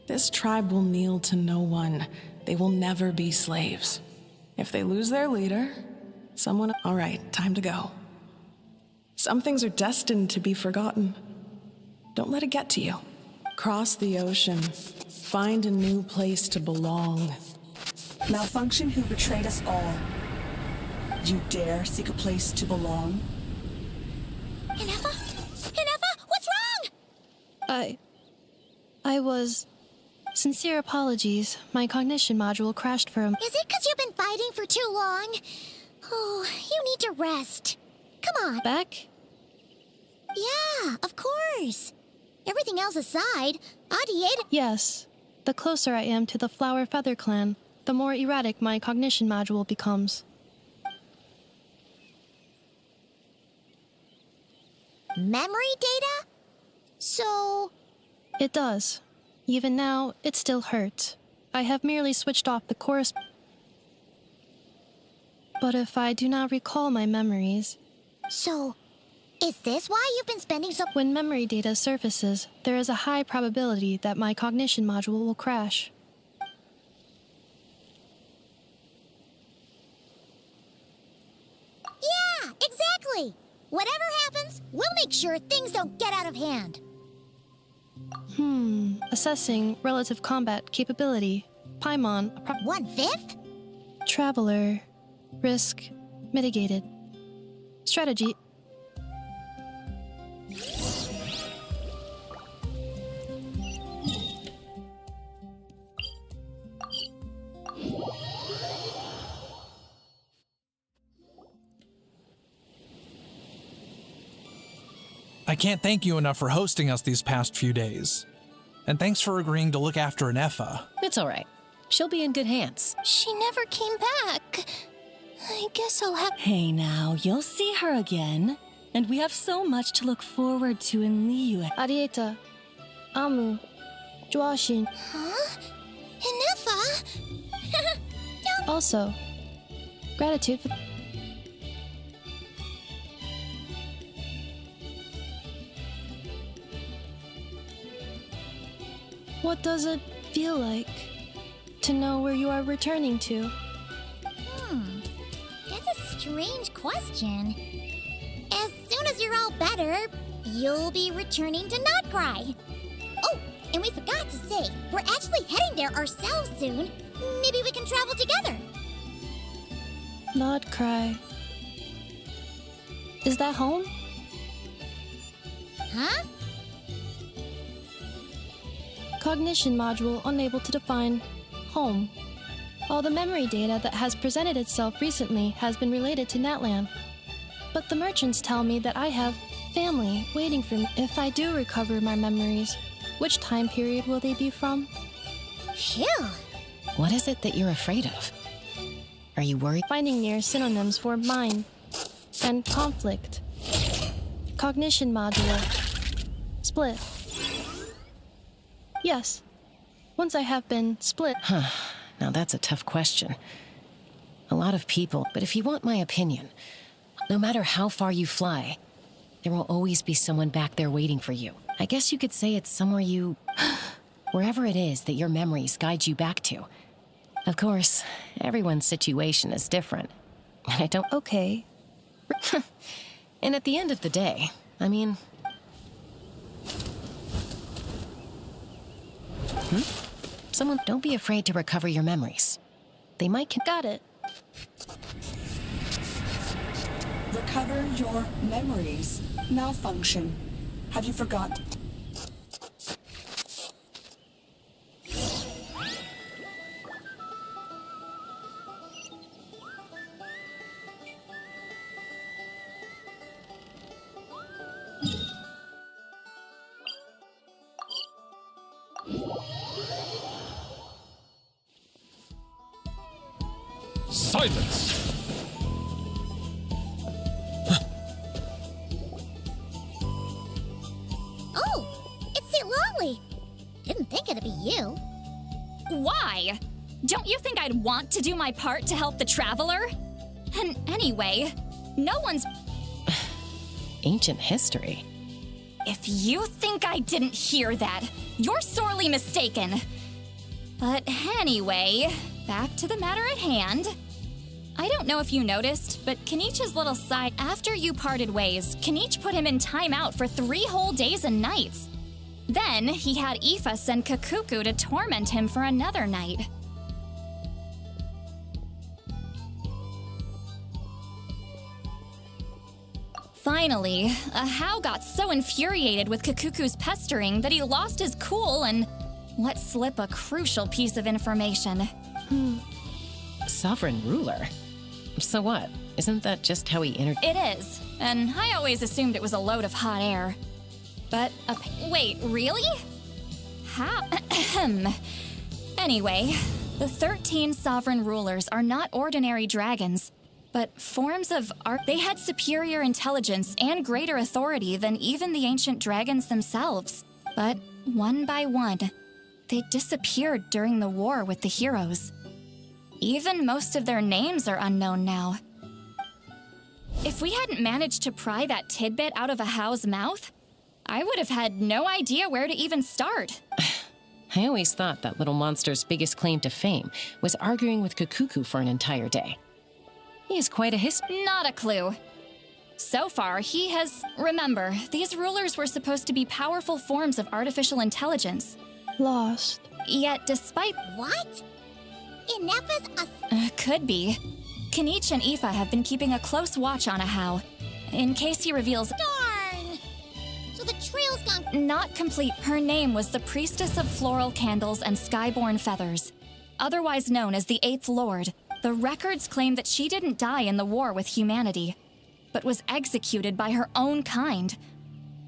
This tribe will kneel to no one. They will never be slaves. If they lose their leader, someone... All right, time to go. Some things are destined to be forgotten. Don't let it get to you. Cross the ocean. Find a new place to belong. Malfunction who betrayed us all. You dare seek a place to belong? Hinefa? Hinefa, what's wrong? I was... Sincere apologies. My cognition module crashed for a... Is it because you've been fighting for too long? Oh, you need to rest. Come on. Back? Yeah, of course. Everything else aside, Adieta... Yes. The closer I am to the Flower Feather Clan, the more erratic my cognition module becomes. Memory data? So... It does. Even now, it still hurts. I have merely switched off the chorus. But if I do not recall my memories... So, is this why you've been spending so... When memory data surfaces, there is a high probability that my cognition module will crash. Yeah, exactly! Whatever happens, we'll make sure things don't get out of hand. Assessing relative combat capability. Paimon... 1/5? Traveler. Risk mitigated. Strategy... I can't thank you enough for hosting us these past few days. And thanks for agreeing to look after Anefa. It's all right. She'll be in good hands. She never came back. I guess I'll have... Hey now, you'll see her again. And we have so much to look forward to in Liyue. Arieta. Amu. Joashin. Huh? Hinefa? Also, gratitude for... What does it feel like to know where you are returning to? That's a strange question. As soon as you're all better, you'll be returning to Notcry. Oh, and we forgot to say, we're actually heading there ourselves soon. Maybe we can travel together. Notcry. Is that home? Huh? Cognition module unable to define home. All the memory data that has presented itself recently has been related to Natlan. But the merchants tell me that I have family waiting for me. If I do recover my memories, which time period will they be from? Phew. What is it that you're afraid of? Are you worried? Finding near synonyms for mine and conflict. Cognition module. Split. Yes. once I have been split. Now that's a tough question. A lot of people, but if you want my opinion, no matter how far you fly, there will always be someone back there waiting for you. I guess you could say it's somewhere you... wherever it is that your memories guide you back to. Of course, everyone's situation is different. I don't... Okay. And at the end of the day, I mean... Someone... Don't be afraid to recover your memories. They might... Got it. Recover your memories. Malfunction. Have you forgotten? Silence! Oh, it's St. Longley. Didn't think it'd be you. Why? Don't you think I'd want to do my part to help the traveler? And anyway, no one's... Ancient history? If you think I didn't hear that, you're sorely mistaken. But anyway, back to the matter at hand. I don't know if you noticed, but Kenichi's little side... After you parted ways, Kenichi put him in timeout for 3 whole days and nights. Then, he had Aoife send Kakuku to torment him for another night. Finally, Ahau got so infuriated with Kakuku's pestering that he lost his cool and let slip a crucial piece of information. Sovereign ruler? So what? Isn't that just how he entered? It is, and I always assumed it was a load of hot air. But, wait, really? How? Anyway, the 13 sovereign rulers are not ordinary dragons, but forms of art. They had superior intelligence and greater authority than even the ancient dragons themselves. But one by one, they disappeared during the war with the heroes. Even most of their names are unknown now. If we hadn't managed to pry that tidbit out of Ahau's mouth, I would have had no idea where to even start. I always thought that little monster's biggest claim to fame was arguing with Kakuku for an entire day. He is quite a Not a clue. So far, he has... Remember, these rulers were supposed to be powerful forms of artificial intelligence. Lost. Yet, despite... What? Ineppa's a... Could be. Kenichi and Aoife have been keeping a close watch on Ahau, in case he reveals... Darn! So the trail's gone... Not complete. Her name was the Priestess of Floral Candles and Skyborn Feathers, otherwise known as the Eighth Lord. The records claim that she didn't die in the war with humanity, but was executed by her own kind.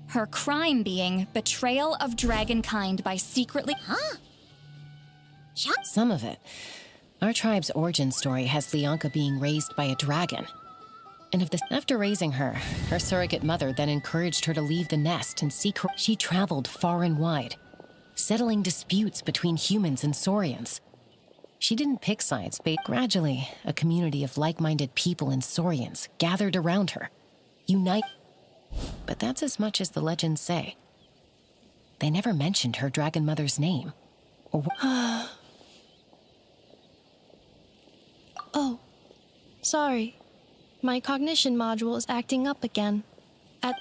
Her crime being betrayal of dragonkind by secretly... Huh? Some of it. Our tribe's origin story has Leonka being raised by a dragon. And if after raising her, her surrogate mother then encouraged her to leave the nest and seek her. She traveled far and wide, settling disputes between humans and Saurians. She didn't pick sides, but gradually, a community of like-minded people and Saurians gathered around her. Unite. But that's as much as the legends say. They never mentioned her dragon mother's name. Or Oh, sorry. My cognition module is acting up again.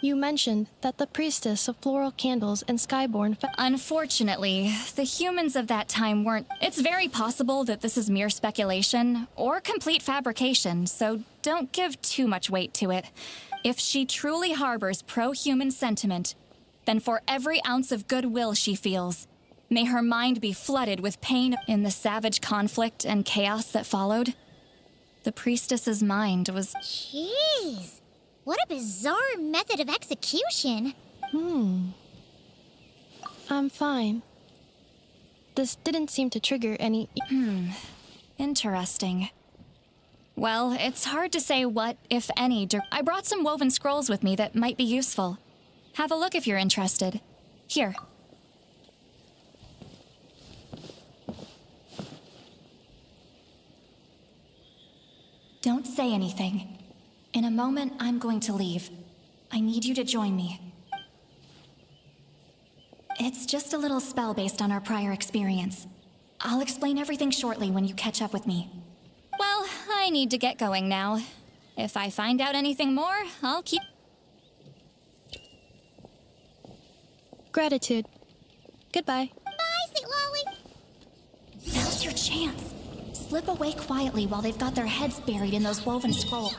You mentioned that the Priestess of Floral Candles and Skyborn... Unfortunately, the humans of that time weren't... It's very possible that this is mere speculation or complete fabrication, so don't give too much weight to it. If she truly harbors pro-human sentiment, then for every ounce of goodwill she feels, may her mind be flooded with pain in the savage conflict and chaos that followed. The priestess's mind was... Jeez. What a bizarre method of execution. I'm fine. This didn't seem to trigger any... Interesting. Well, it's hard to say what, if any, I brought some woven scrolls with me that might be useful. Have a look if you're interested. Here. Don't say anything. In a moment, I'm going to leave. I need you to join me. It's just a little spell based on our prior experience. I'll explain everything shortly when you catch up with me. Well, I need to get going now. If I find out anything more, I'll keep... Gratitude. Goodbye. Bye, Sweet Lolly. Now's your chance. Slip away quietly while they've got their heads buried in those woven scrolls.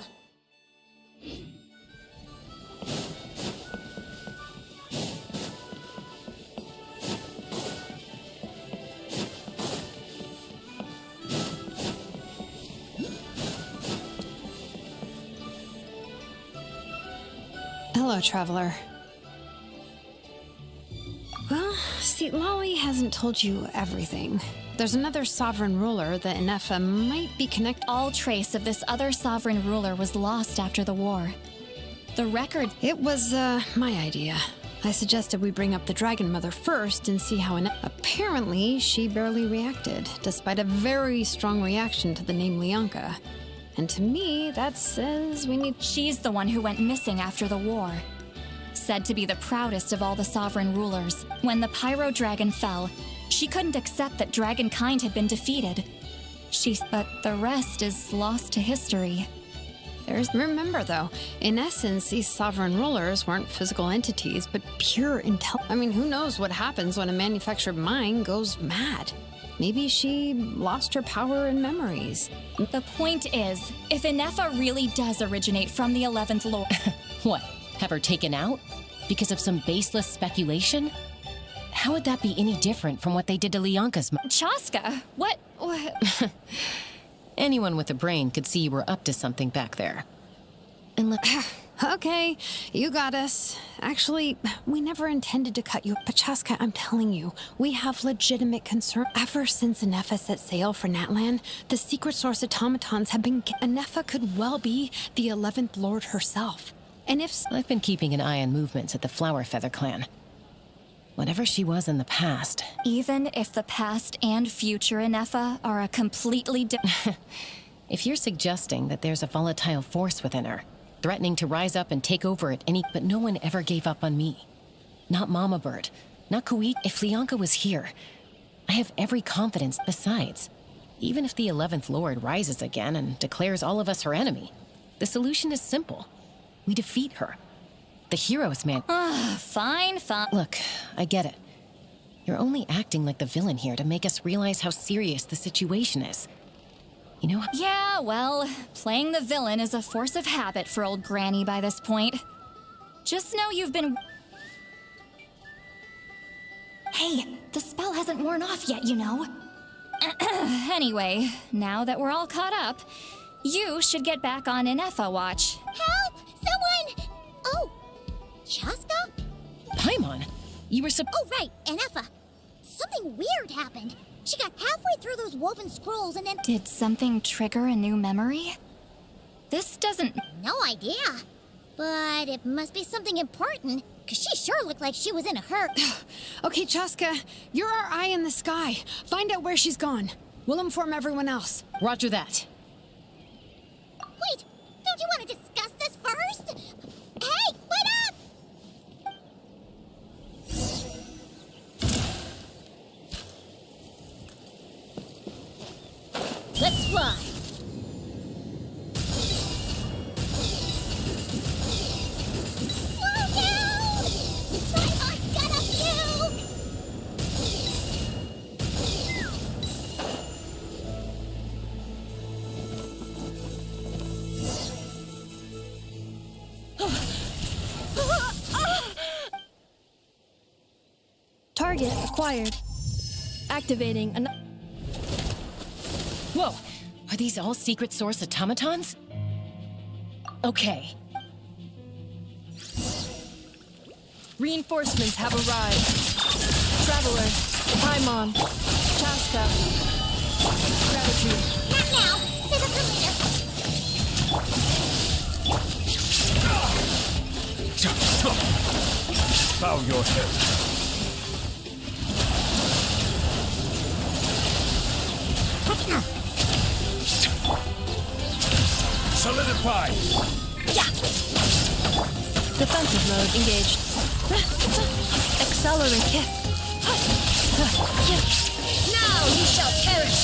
Hello, traveler. Well, see, Lolly hasn't told you everything. There's another sovereign ruler that Inefa might be connected. All trace of this other sovereign ruler was lost after the war. The record... It was, my idea. I suggested we bring up the Dragon Mother first and see how Apparently, she barely reacted, despite a very strong reaction to the name Lianka. And to me, that says we need... She's the one who went missing after the war. Said to be the proudest of all the sovereign rulers. When the Pyro Dragon fell, she couldn't accept that dragonkind had been defeated. But the rest is lost to history. Remember, though, in essence, these sovereign rulers weren't physical entities, but pure intelligence. I mean, who knows what happens when a manufactured mind goes mad? Maybe she lost her power and memories. The point is, if Inefa really does originate from the 11th Lord... What? Have her taken out? Because of some baseless speculation? How would that be any different from what they did to Lianka's Chaska? What? Anyone with a brain could see you were up to something back there. And Okay, you got us. Actually, we never intended to cut you. But Chaska, I'm telling you, we have legitimate concern. Ever since Inefa set sail for Natlan, the secret source automatons have been... Inefa could well be the 11th Lord herself. And if... I've been keeping an eye on movements at the Flower Feather clan. Whatever she was in the past... Even if the past and future Inefa are a completely different... If you're suggesting that there's a volatile force within her, threatening to rise up and take over at any... But no one ever gave up on me. Not Mama Bird. Not Kuit. If Lianka was here, I have every confidence. Besides, even if the 11th Lord rises again and declares all of us her enemy, the solution is simple. We defeat her. The heroes, man. Fine. Look, I get it. You're only acting like the villain here to make us realize how serious the situation is. You know? Yeah, well, playing the villain is a force of habit for old Granny by this point. Just know you've been... Hey, the spell hasn't worn off yet, you know. Anyway, now that we're all caught up, you should get back on Inefa watch. Help! Someone! Oh, Chaska? Paimon, you were Oh, right, Inefa. Something weird happened. She got halfway through those woven scrolls and then... Did something trigger a new memory? This doesn't... No idea. But it must be something important, because she sure looked like she was in a hurry. Okay, Chaska, you're our eye in the sky. Find out where she's gone. We'll inform everyone else. Roger that. Wait, don't you want to discuss this first? Hey, wait up! Let's fly. Slow down! Paimon's gonna puke! Target acquired. Activating an... Whoa! Are these all secret source automatons? Okay. Reinforcements have arrived. Traveler, Paimon, Chaska. Gratitude. Not now. Save it for later. Bow your head. Solidified! Defensive mode engaged. Accelerate. Now you shall perish!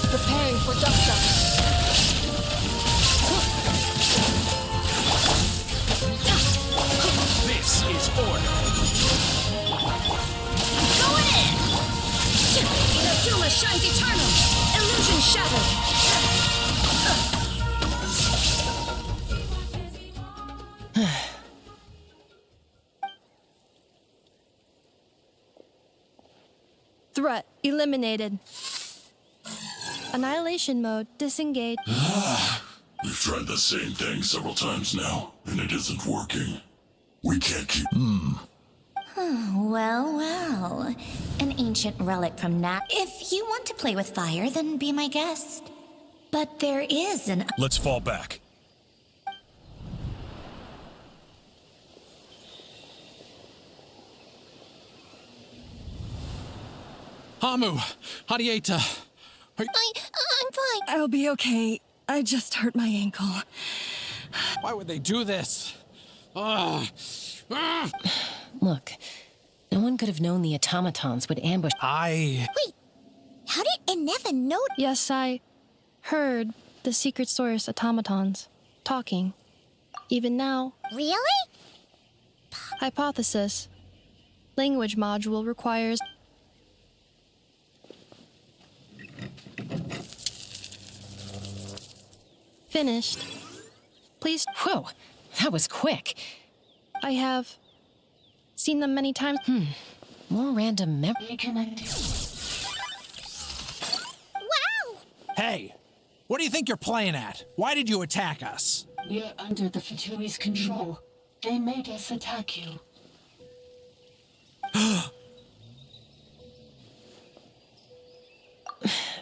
Preparing for dust-up. This is order. Going in! Inazuma shines eternal! Illusion shattered! Threat eliminated. Annihilation mode disengaged. We've tried the same thing several times now, and it isn't working. We can't keep. Well, well. An ancient relic from Nat. If you want to play with fire, then be my guest. But there is an. Let's fall back. Hamu, Hadieta. I'm fine. I'll be okay. I just hurt my ankle. Why would they do this? Look, no one could have known the automatons would ambush. Wait, how did Inefa know? Yes, I heard the secret source automatons talking. Even now. Really? Hypothesis. Language module requires. Finished. Please. Whoa, that was quick. I have seen them many times. More random Wow! Hey, what do you think you're playing at? Why did you attack us? We're under the Fatui's control. They made us attack you.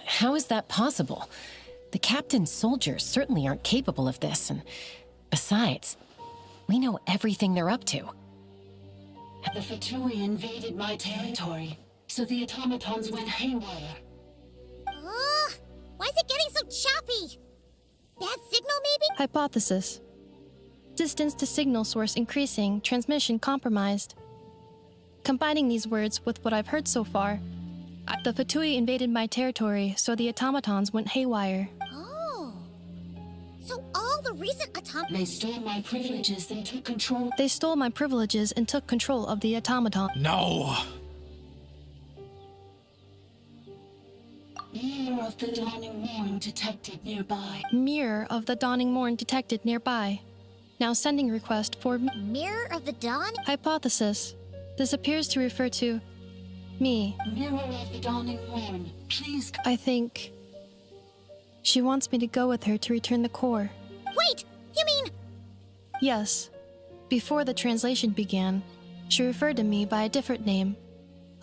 How is that possible? The captain's soldiers certainly aren't capable of this, and besides, we know everything they're up to. The Fatui invaded my territory, so the automatons went haywire. Why is it getting so choppy? Bad signal, maybe? Hypothesis. Distance to signal source increasing, transmission compromised. Combining these words with what I've heard so far, the Fatui invaded my territory, so the automatons went haywire. Oh. So all the recent They stole my privileges and took control. They stole my privileges and took control of the automaton. No! Mirror of the dawning morn detected nearby. Mirror of the dawning morn detected nearby. Now sending request for Mirror of the Dawn? Hypothesis. This appears to refer to me. Mirror of the dawning morn, please. I think she wants me to go with her to return the core. Wait, you mean? Yes. Before the translation began, she referred to me by a different name,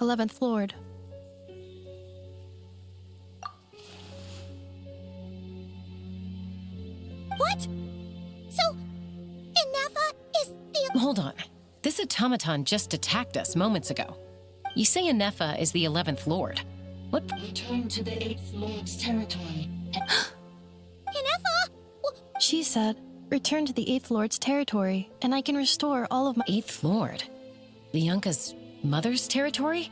11th Lord. What? So, Inefa is the... Hold on. This automaton just attacked us moments ago. You say Inefa is the 11th Lord. What? Return to the 8th Lord's territory. Inefa? She said, return to the 8th Lord's territory, and I can restore all of my... 8th Lord? The Yunka's mother's territory?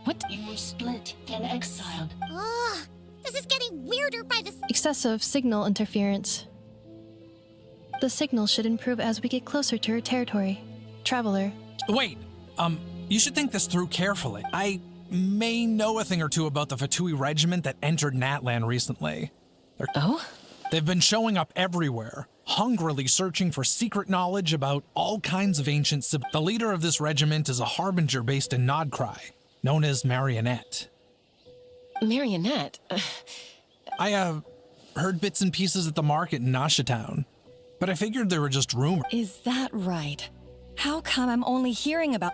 What? You were split, then exiled. This is getting weirder by the... Excessive signal interference. The signal should improve as we get closer to her territory. Traveler. Wait, you should think this through carefully. I may know a thing or two about the Fatui regiment that entered Natlan recently. They've been showing up everywhere, hungrily searching for secret knowledge about all kinds of ancient The leader of this regiment is a harbinger based in Nodcry, known as Marionette. Marionette? I, heard bits and pieces at the market in Nashatown, but I figured they were just rumors. Is that right? How come I'm only hearing about...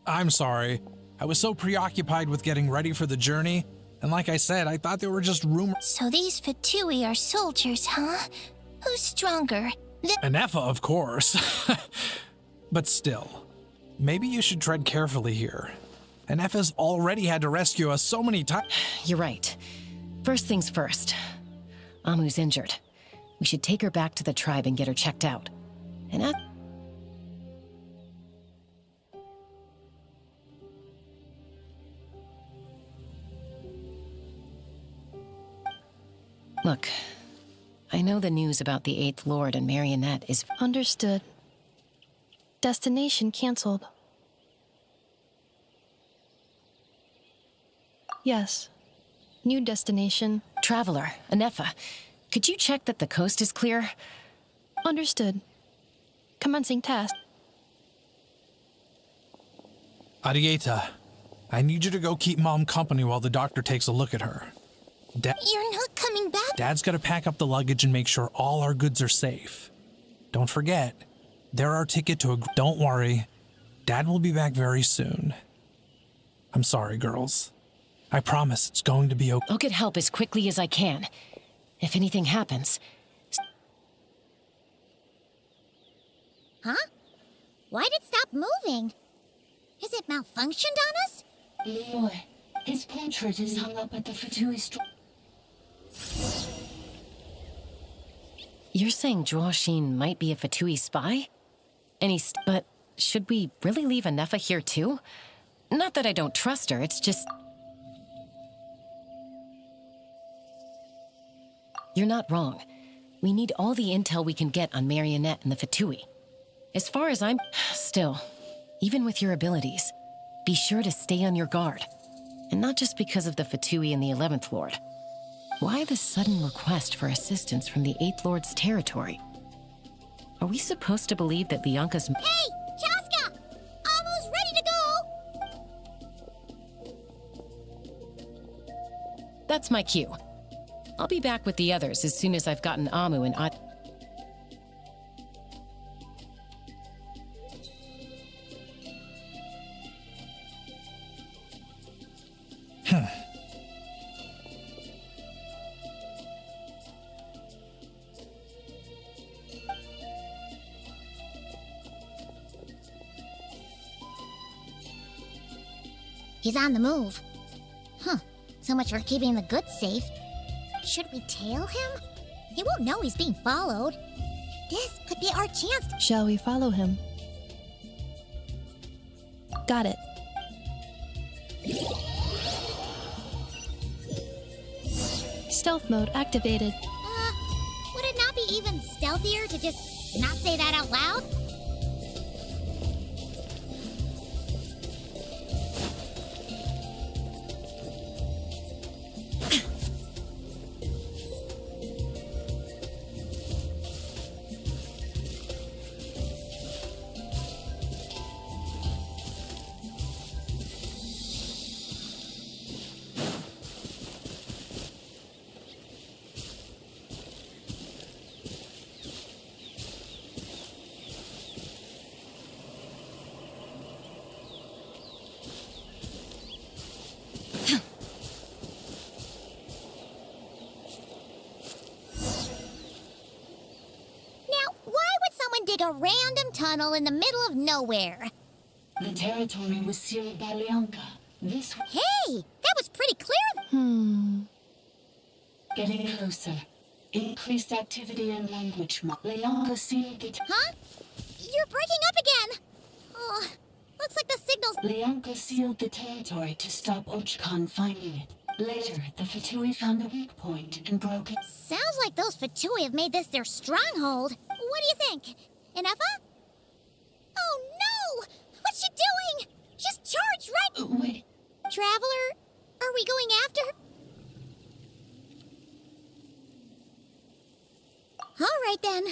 I'm sorry. I was so preoccupied with getting ready for the journey, and like I said, I thought they were just rumors. So these Fatui are soldiers, huh? Who's stronger? Inefa, of course. But still, maybe you should tread carefully here. And Effa's already had to rescue us so many times. You're right. First things first. Amu's injured. We should take her back to the tribe and get her checked out. And Look, I know the news about the Eighth Lord and Marionette is... Understood. Destination cancelled. Yes. New destination. Traveler, Anefa, could you check that the coast is clear? Understood. Commencing task. Arieta, I need you to go keep Mom company while the doctor takes a look at her. You're not coming back? Dad's gotta pack up the luggage and make sure all our goods are safe. Don't forget, they're our ticket to a... Don't worry, Dad will be back very soon. I'm sorry, girls. I promise it's going to be okay. I'll get help as quickly as I can. If anything happens... Huh? Why'd it stop moving? Is it malfunctioned on us? Leroy, his portrait is hung up at the Fatui store. You're saying Joachim might be a Fatui spy? But should we really leave Anefa here too? Not that I don't trust her, it's just... You're not wrong. We need all the intel we can get on Marionette and the Fatui. As far as I'm... Still, even with your abilities, be sure to stay on your guard. And not just because of the Fatui and the 11th Lord. Why the sudden request for assistance from the 8th Lord's territory? Are we supposed to believe that Lianka's... Hey! Chaska! Almost ready to go! That's my cue. I'll be back with the others as soon as I've gotten Amu and He's on the move. Huh. So much for keeping the goods safe. Should we tail him? He won't know he's being followed. This could be our chance. Shall we follow him? Got it. Stealth mode activated. Would it not be even stealthier to just not say that out loud? Dig a random tunnel in the middle of nowhere. The territory was sealed by Lianka. This... Hey! That was pretty clear. Getting closer. Increased activity and language. Lianka sealed the... Huh? You're breaking up again! Oh, looks like the signal's... Lianka sealed the territory to stop Ochkan finding it. Later, the Fatui found a weak point and broke it. Sounds like those Fatui have made this their stronghold. What do you think? Anefa? Oh no! What's she doing? She's charged right... Wait. Traveler, are we going after her? All right then.